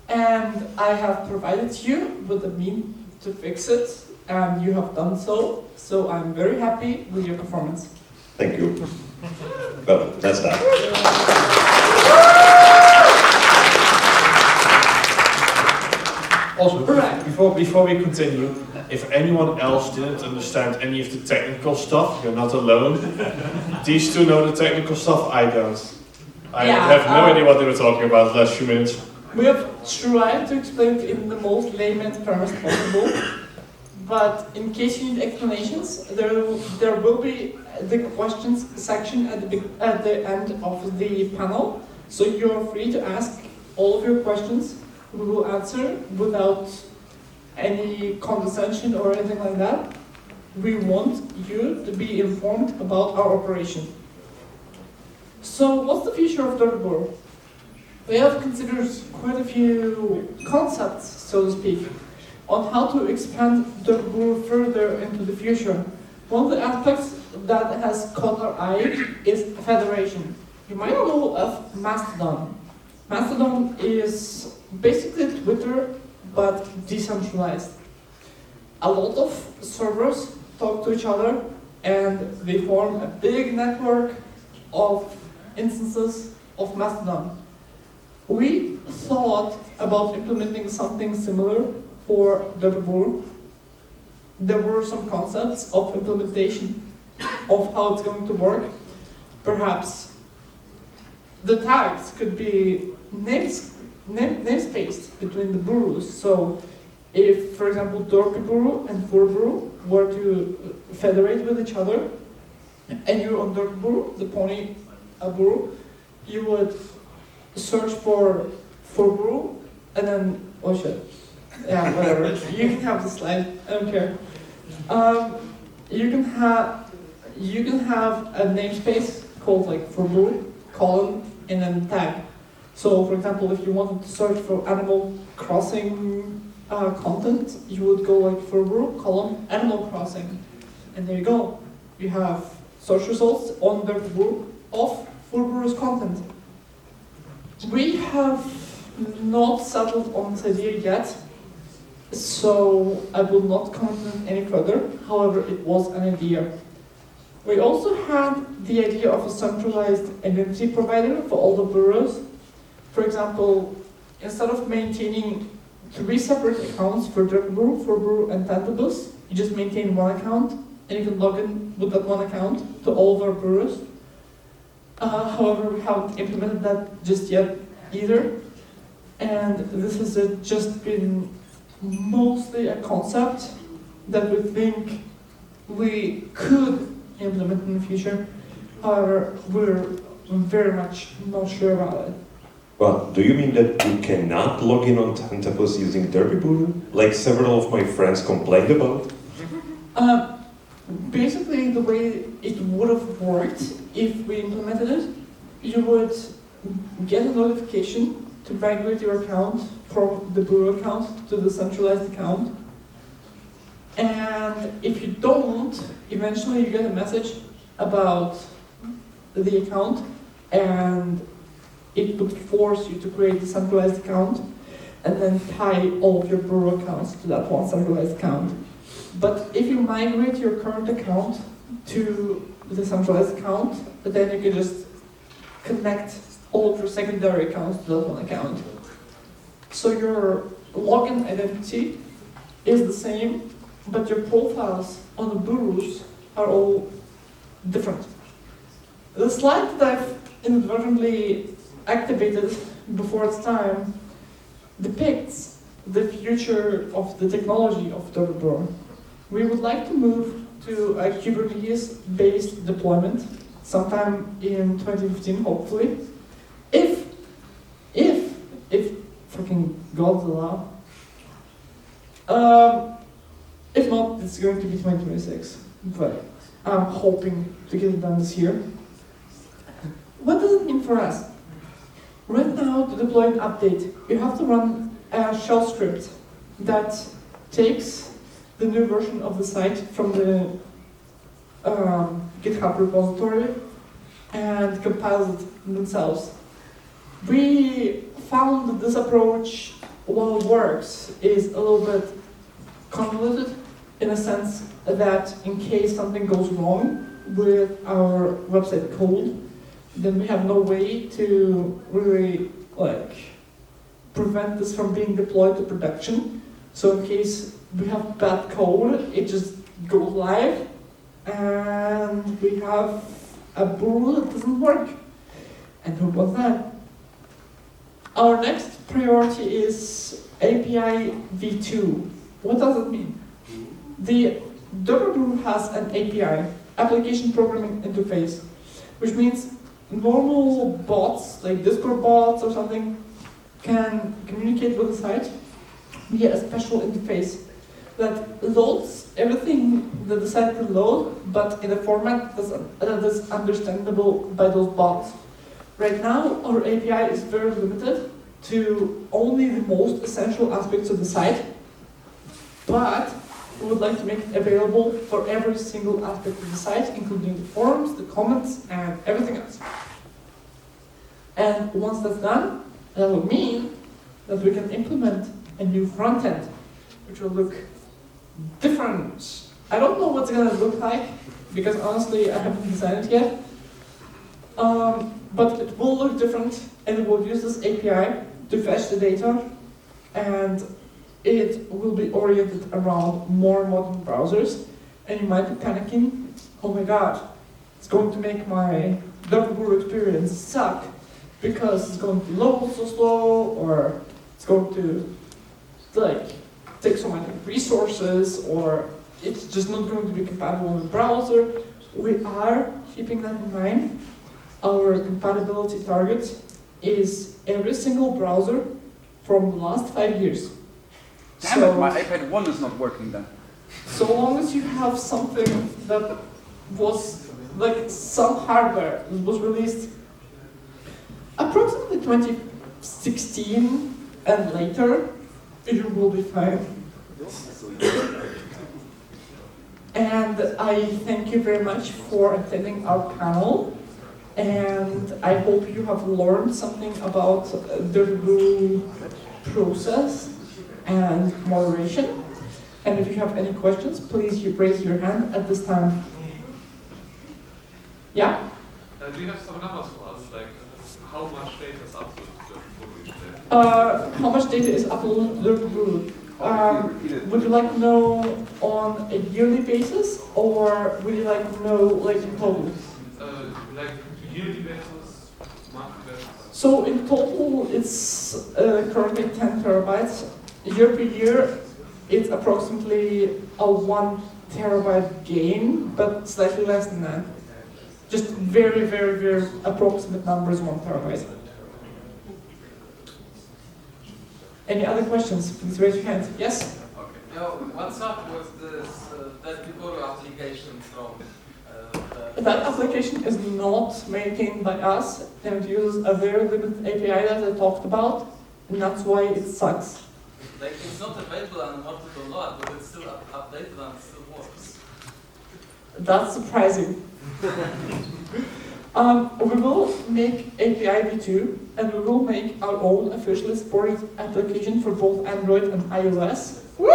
And I have provided you with the means to fix it, and you have done so. So I'm very happy with your performance. Thank you. Well, that's that. Also, Right. before we continue, if anyone else didn't understand any of the technical stuff, you're not alone. These two know the technical stuff, I don't. I have no idea what they were talking about the last few minutes. We have tried to explain it in the most layman's terms possible, but in case you need explanations, there will be the questions section at the end of the panel, so you're free to ask all of your questions. We will answer without any condescension or anything like that. We want you to be informed about our operation. So, what's the future of Derpibooru? We have considered quite a few concepts, so to speak. on how to expand Derpibooru further into the future. One of the aspects that has caught our eye is federation. You might know of Mastodon. Mastodon is basically Twitter, but decentralized. A lot of servers talk to each other, and they form a big network of instances of Mastodon. We thought about implementing something similar for Derpibooru. There were some concepts of implementation of how it's going to work. Perhaps the tags could be namespaced between the burus. So if, for example, Derpibooru and Furuburu were to federate with each other, and you're on Derpibooru, the pony buru, you would search for Furuburu, and then, oh shit, yeah, whatever. You can have the slide, I don't care. You can have a namespace called like Furuburu, colon, and then tag. So, for example, if you wanted to search for Animal Crossing content, you would go like Furuburu, colon, Animal Crossing, and there you go. You have search results on the Derpibooru of Furuburu's content. We have not settled on this idea yet, so I will not comment any further. However, it was an idea. We also had the idea of a centralized identity provider for all the burrows. For example, instead of maintaining 3 separate accounts for Derpibooru, Furuburu, and Tantibus, you just maintain one account, and you can log in with that one account to all of our burrows. However, we haven't implemented that just yet either, and this has just been mostly a concept that we think we could implement in the future. However, we're very much not sure about it. Well, do you mean that you cannot log in on Tantibus using Derpibooru, like several of my friends complained about? Basically, the way it would have worked if we implemented it, you would get a notification to migrate your account from the Buru account to the centralized account. And if you don't, eventually you get a message about the account, and it would force you to create a centralized account and then tie all of your Buru accounts to that one centralized account. But if you migrate your current account to the centralized account, then you can just connect all of your secondary accounts to that one account. So your login identity is the same, but your profiles on the burus are all different. The slide that I've inadvertently activated before its time depicts the future of the technology of Derpibooru. We would like to move to a Kubernetes-based deployment sometime in 2015, hopefully. If fucking God's allow. If not, it's going to be 2026, but I'm hoping to get it done this year. What does it mean for us? Right now, to deploy an update, you have to run a shell script that takes the new version of the site from the GitHub repository and compiles it themselves. We found that this approach, while it works, is a little bit convoluted in a sense that in case something goes wrong with our website code, then we have no way to really prevent this from being deployed to production. So in case we have bad code, it just goes live and we have a Buru that doesn't work. And who wants that? Our next priority is API v2. What does it mean? The Derpibooru has an API, Application Programming Interface, which means normal bots, like Discord bots or something, can communicate with the site via a special interface that loads everything that the site can load, but in a format that is understandable by those bots. Right now, our API is very limited to only the most essential aspects of the site. but we would like to make it available for every single aspect of the site, including the forums, the comments, and everything else. And once that's done, that will mean that we can implement a new front end, which will look different. I don't know what's gonna look like, because honestly, I haven't designed it yet. But it will look different, and it will use this API to fetch the data, and it will be oriented around more modern browsers. And you might be panicking, oh my god, it's going to make my Derpibooru experience suck, because it's going to load so slow, or it's going to take so many resources, or it's just not going to be compatible with the browser. We are keeping that in mind. Our compatibility target is every single browser from the last 5 years. Damn it, my iPad 1 is not working then. So long as you have something that was like some hardware that was released approximately 2016 and later, it will be fine. And I thank you very much for attending our panel. And I hope you have learned something about the Derpibooru process and moderation. And if you have any questions, please raise your hand at this time. Yeah? Do you have some numbers for us, like how much data is uploaded to Derpibooru each day? How much data is uploaded to Derpibooru? Would you like to know on a yearly basis, or would you like to know like in total? Like yearly basis, monthly basis? So in total, it's currently 10 terabytes. Year per year, it's approximately a 1 terabyte gain, but slightly less than that. Just very, very, very approximate numbers, 1 terabyte. Any other questions? Please raise your hand. Yes? Okay. Now, what's up with this Derpibooru application from That application is not maintained by us, and it uses a very limited API that I talked about, and that's why it sucks. Like, it's not available anymore to download, but it's still updated and it still works. That's surprising. We will make API v2, and we will make our own officially supported application for both Android and iOS. Woo!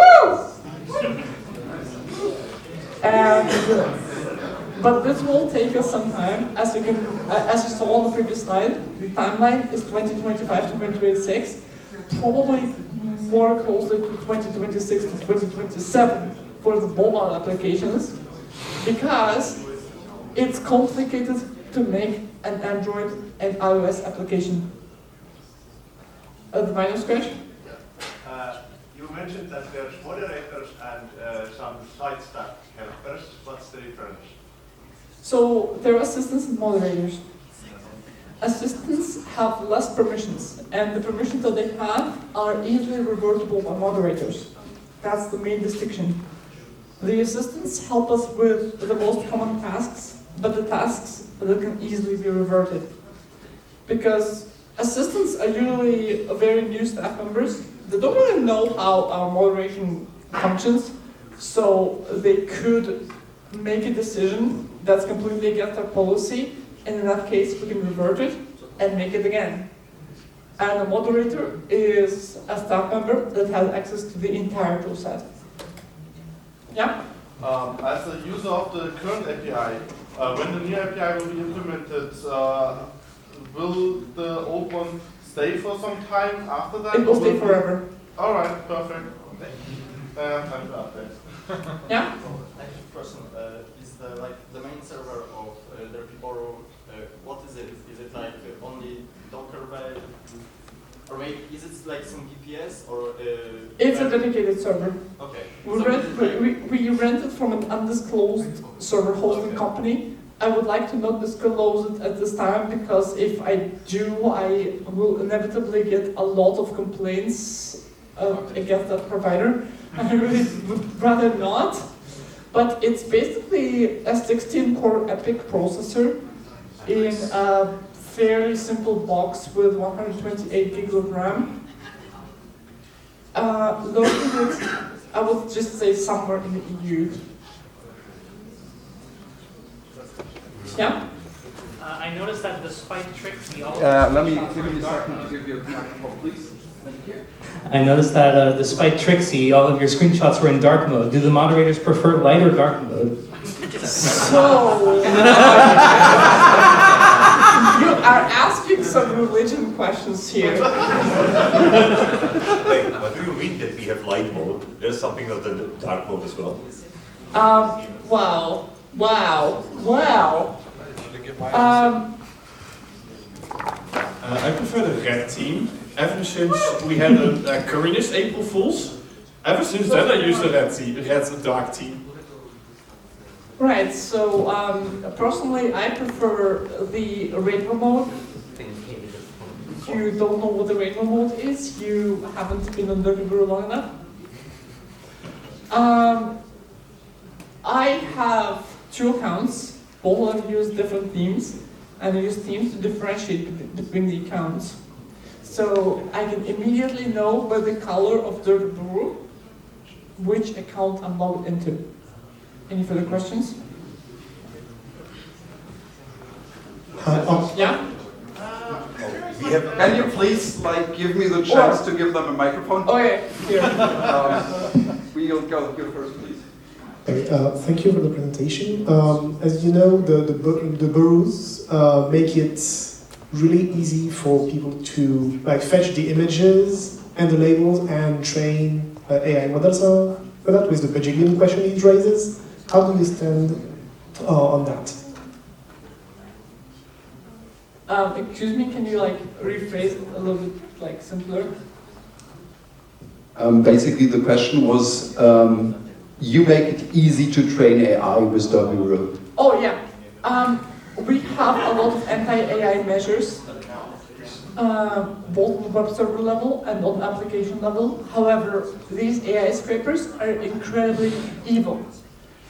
But this will take us some time, as you saw on the previous slide. The timeline is 2025 to 2026, probably more closely to 2026 to 2027 for the mobile applications, because it's complicated to make an Android and iOS application. The minor scratch? You mentioned that there's moderators and some site staff helpers. What's the difference? So there are assistants and moderators. Assistants have less permissions, and the permissions that they have are easily revertible by moderators. That's the main distinction. The assistants help us with the most common tasks, but the tasks that can easily be reverted. Because assistants are usually very new staff members. They don't really know how our moderation functions, so they could make a decision that's completely against our policy, and in that case we can revert it and make it again. And a moderator is a staff member that has access to the entire toolset. Yeah? As a user of the current API, when the new API will be implemented, will the old one stay for some time after that? It will stay forever. Alright, perfect. Time to update. Yeah? Actually, person, is the main server of Derpibooru, what is it? Is it like only Docker based? Or maybe is it like some VPS or? It's a dedicated server. Okay. We rent it from an undisclosed server hosting company. I would like to not disclose it at this time, because if I do, I will inevitably get a lot of complaints against that provider. I really would rather not. But it's basically a 16-core EPIC processor in a fairly simple box with 128 gigs of RAM. Located I would just say somewhere in the EU. Yeah? I noticed that despite tricks, we all. Let me give you a second to give you a microphone, please. Thank you. I noticed that despite Trixie, all of your screenshots were in dark mode. Do the moderators prefer light or dark mode? So, you are asking some religion questions here. Wait, what do you mean that we have light mode? There's something of the dark mode as well. Wow. I prefer the red team. Ever since we had a Koreanist April Fools, ever since then I used the red dark team. Right, so personally I prefer the rainbow mode. If you don't know what the rainbow mode is, you haven't been on Derpibooru long enough. I have 2 accounts, both of them use different themes, and I use themes to differentiate between the accounts. So I can immediately know by the color of Derpibooru which account I'm logged into. Any further questions? Yeah? Can you please give me the chance to give them a microphone? Okay, here. We'll go first, please. Okay, thank you for the presentation. As you know, the Burus make it really easy for people to fetch the images and the labels and train AI models for that with the Bajillion question it raises. How do you stand on that? Excuse me, can you rephrase it a little bit simpler? Basically, the question was, you make it easy to train AI with Derpibooru. Oh yeah, we have a lot of anti-AI measures, both on web server level and on application level. However, these AI scrapers are incredibly evil.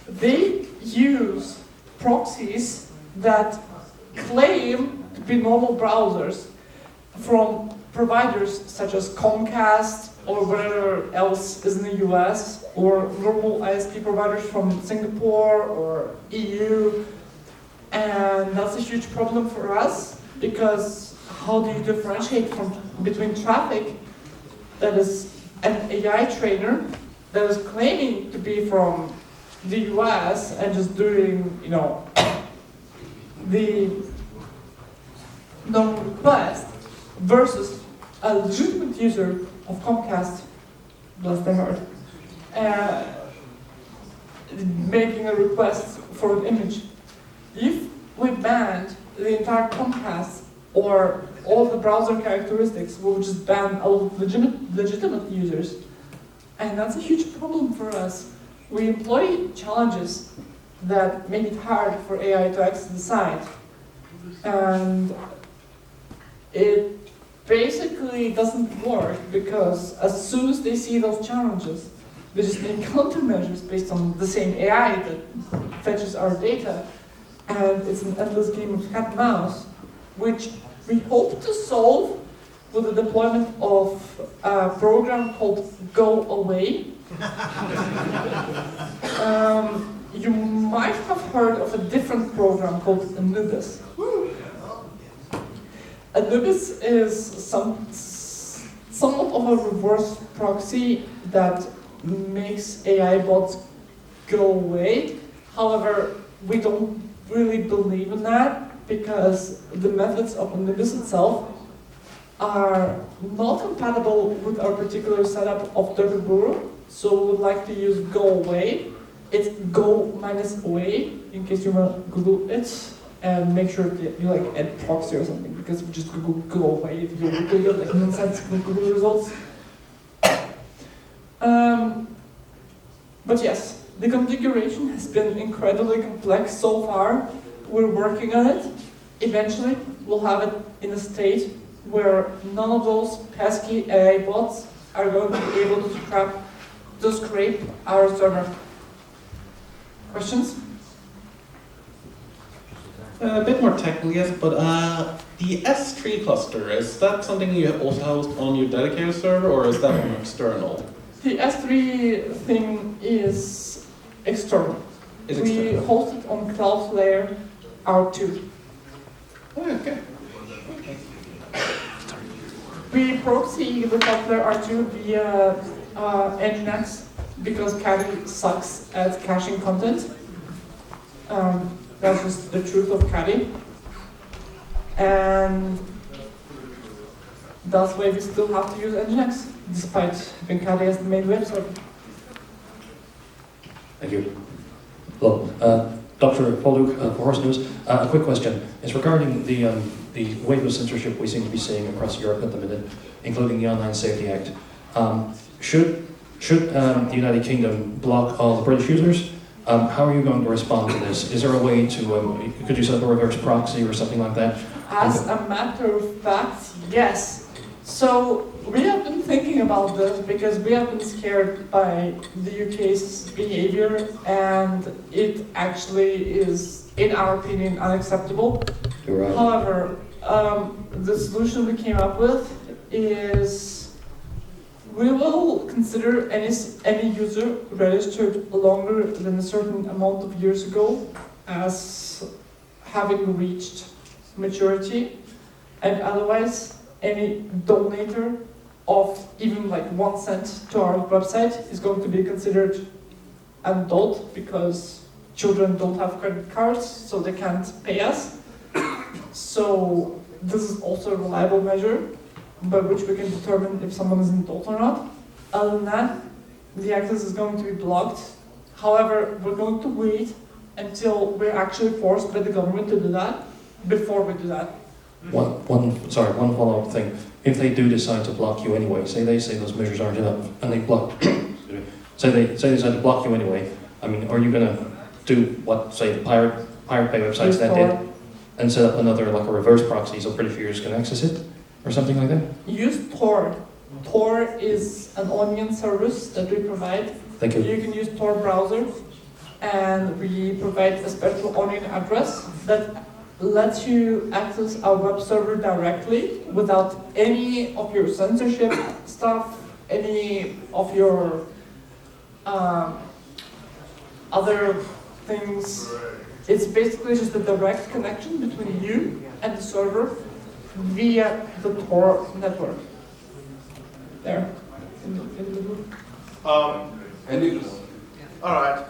They use proxies that claim to be normal browsers from providers such as Comcast or whatever else is in the US, or normal ISP providers from Singapore or EU. And that's a huge problem for us, because how do you differentiate between traffic that is an AI trainer that is claiming to be from the US and just doing, the normal request, versus a legitimate user of Comcast, bless their heart, making a request for an image. If we banned the entire Comcast or all the browser characteristics, we would just ban a lot of legitimate users. And that's a huge problem for us. We employ challenges that make it hard for AI to access the site. And it basically doesn't work, because as soon as they see those challenges, they just make countermeasures based on the same AI that fetches our data. And it's an endless game of cat and mouse, which we hope to solve with the deployment of a program called Go Away. You might have heard of a different program called Anubis. Anubis is somewhat of a reverse proxy that makes AI bots go away. However, we don't really believe in that, because the methods of Anubis itself are not compatible with our particular setup of Derpibooru, so we would like to use Go Away. It's Go - away, in case you want to Google it, and make sure that you add proxy or something, because if you just Google Go Away, you'll get nonsensical Google results. But yes, the configuration has been incredibly complex so far. We're working on it. Eventually, we'll have it in a state where none of those pesky AI bots are going to be able to scrape our server. Questions? A bit more technical, yes, but the S3 cluster, is that something you also host on your dedicated server, or is that an external? The S3 thing is external. Is We external. host it on Cloudflare R2. Oh, okay. We proxy the Cloudflare R2 via Nginx because Caddy sucks at caching content. That's just the truth of Caddy. And that's why we still have to use Nginx, despite having Caddy as the main web server. Thank you. Hello, Dr. Paul Luke for Horse News. A quick question. It's regarding the wave of censorship we seem to be seeing across Europe at the minute, including the Online Safety Act. Should the United Kingdom block all the British users? How are you going to respond to this? Is there a way to, could you set up a reverse proxy or something like that? As a matter of fact, yes. So we have been thinking about this because we have been scared by the UK's behavior, and it actually is, in our opinion, unacceptable. You're right. However, the solution we came up with is we will consider any user registered longer than a certain amount of years ago as having reached maturity, and otherwise any donator of even like 1 cent to our website is going to be considered an adult because children don't have credit cards, so they can't pay us. So this is also a reliable measure by which we can determine if someone is an adult or not. Other than that, the access is going to be blocked. However, we're going to wait until we're actually forced by the government to do that before we do that. One follow-up thing. If they do decide to block you anyway, say those measures aren't enough, and they block, say they decide to block you anyway, I mean, are you gonna do what, say, the Pirate Bay websites that did, and set up another, like a reverse proxy so British users can access it, or something like that? Use Tor. Tor is an onion service that we provide. Thank you. You can use Tor browser, and we provide a special onion address that lets you access our web server directly without any of your censorship stuff, any of your other things. It's basically just a direct connection between you and the server via the Tor network. There. In the group. All right.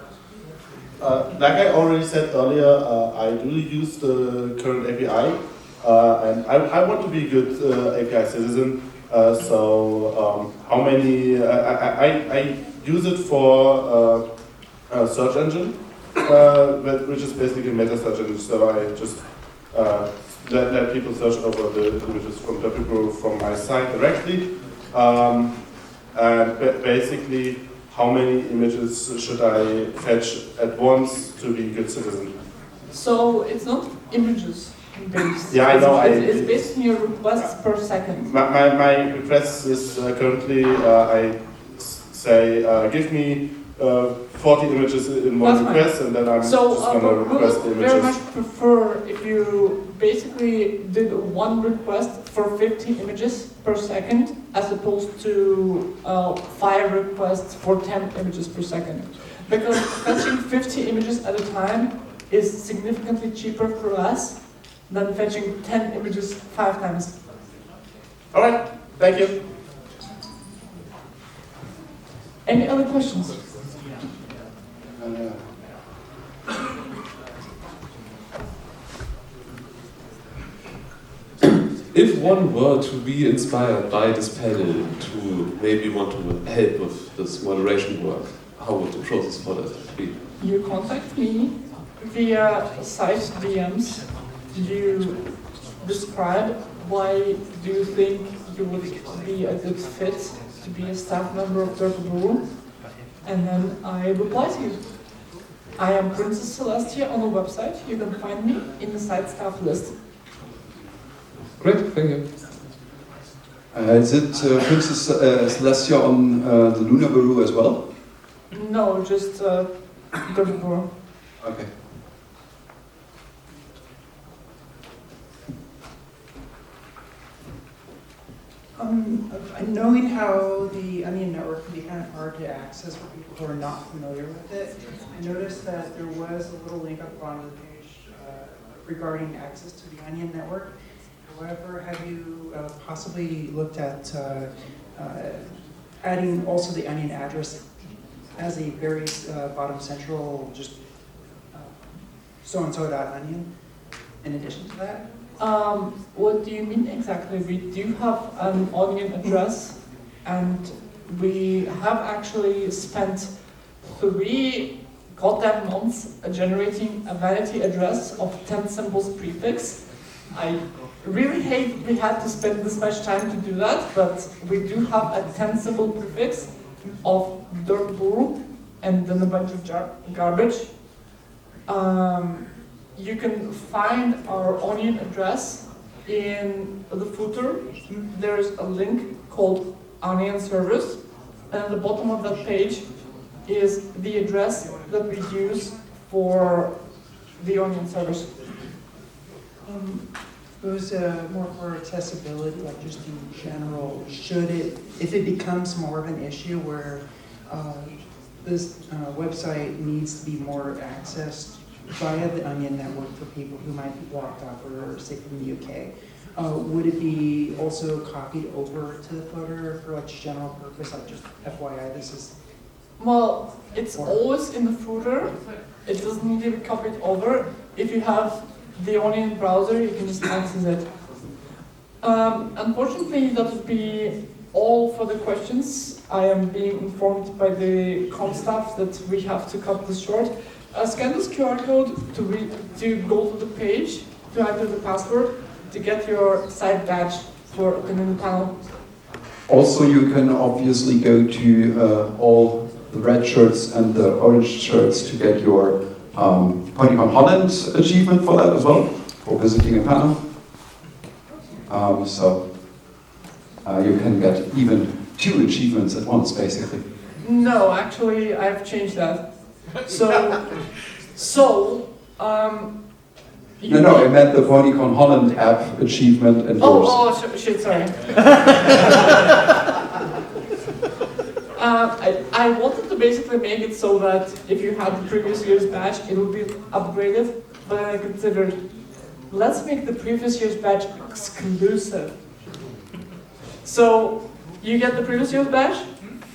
Like I already said earlier, I do use the current API, and I want to be a good API citizen. So how many? I use it for a search engine, which is basically a meta search engine. So I just let people search over the images from Derpibooru from my site directly, and basically, how many images should I fetch at once to be a good citizen? So it's not images based. Yeah, I know. It's based on your requests per second. My request is currently I say give me 40 images in one request, and then I'm just going to request the we images. very much prefer if you basically did one request for 50 images per second, as opposed to 5 requests for 10 images per second. Because fetching 50 images at a time is significantly cheaper for us than fetching 10 images 5 times. All right, thank you. Any other questions? If one were to be inspired by this panel to maybe want to help with this moderation work, how would the process for that be? You contact me via site DMs. You describe why do you think you would be a good fit to be a staff member of Derpibooru, and then I reply to you. I am Princess Celestia on the website. You can find me in the site staff list. Great, thank you. Is it Princess Celestia on the Lunarburoo as well? No, just Derpibooru. Okay. Knowing how the Onion network can be kind of hard to access for people who are not familiar with it, I noticed that there was a little link at the bottom of the page regarding access to the Onion network. However, have you possibly looked at adding also the Onion address as a very bottom central, just so-and-so.onion in addition to that? What do you mean exactly? We do have an Onion address, and we have actually spent 3 goddamn months generating a vanity address of 10 symbols prefix. I really hate we had to spend this much time to do that, but we do have a 10 symbol prefix of Derpibooru and then a bunch of garbage. You can find our Onion address in the footer. There's a link called Onion Service, and at the bottom of that page is the address that we use for the Onion service. It was more for accessibility, like just in general. Should it, if it becomes more of an issue where this website needs to be more accessed via the Onion network for people who might be blocked off or sick in the UK, would it be also copied over to the footer for like general purpose, like just FYI, this is... Well, it's always in the footer. It doesn't need to be copied over. If you have the Onion browser, you can just access it. Unfortunately, that would be all for the questions. I am being informed by the com staff that we have to cut this short. Scan this QR code to go to the page, to enter the password, to get your side badge for attending the panel. Also, you can obviously go to all the red shirts and the orange shirts to get your PonyCon Holland achievement for that as well, for visiting a panel. So you can get even 2 achievements at once, basically. No, actually, I've changed that. So, No, I meant the PonyCon Holland app achievement and yours. Oh, shit, sorry. I wanted to basically make it so that if you had the previous year's badge, it would be upgraded, but I considered, let's make the previous year's badge exclusive. So, you get the previous year's badge,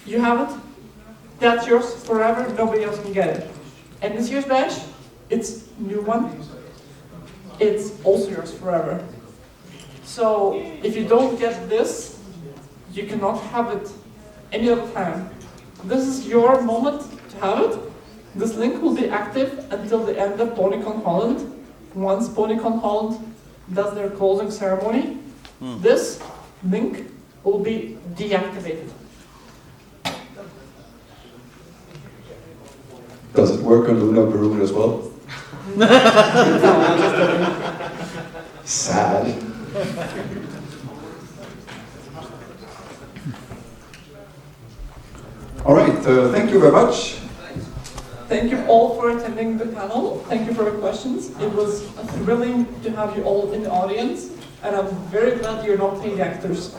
you have it, that's yours forever, nobody else can get it. And this year's badge, it's new one, it's also yours forever. So, if you don't get this, you cannot have it any other time. This is your moment to have it. This link will be active until the end of PonyCon Holland. Once PonyCon Holland does their closing ceremony, this link will be deactivated. Does it work on Luna Baroon as well? Sad. All right, thank you very much. Thank you all for attending the panel. Thank you for your questions. It was thrilling to have you all in the audience, and I'm very glad you're not paid actors.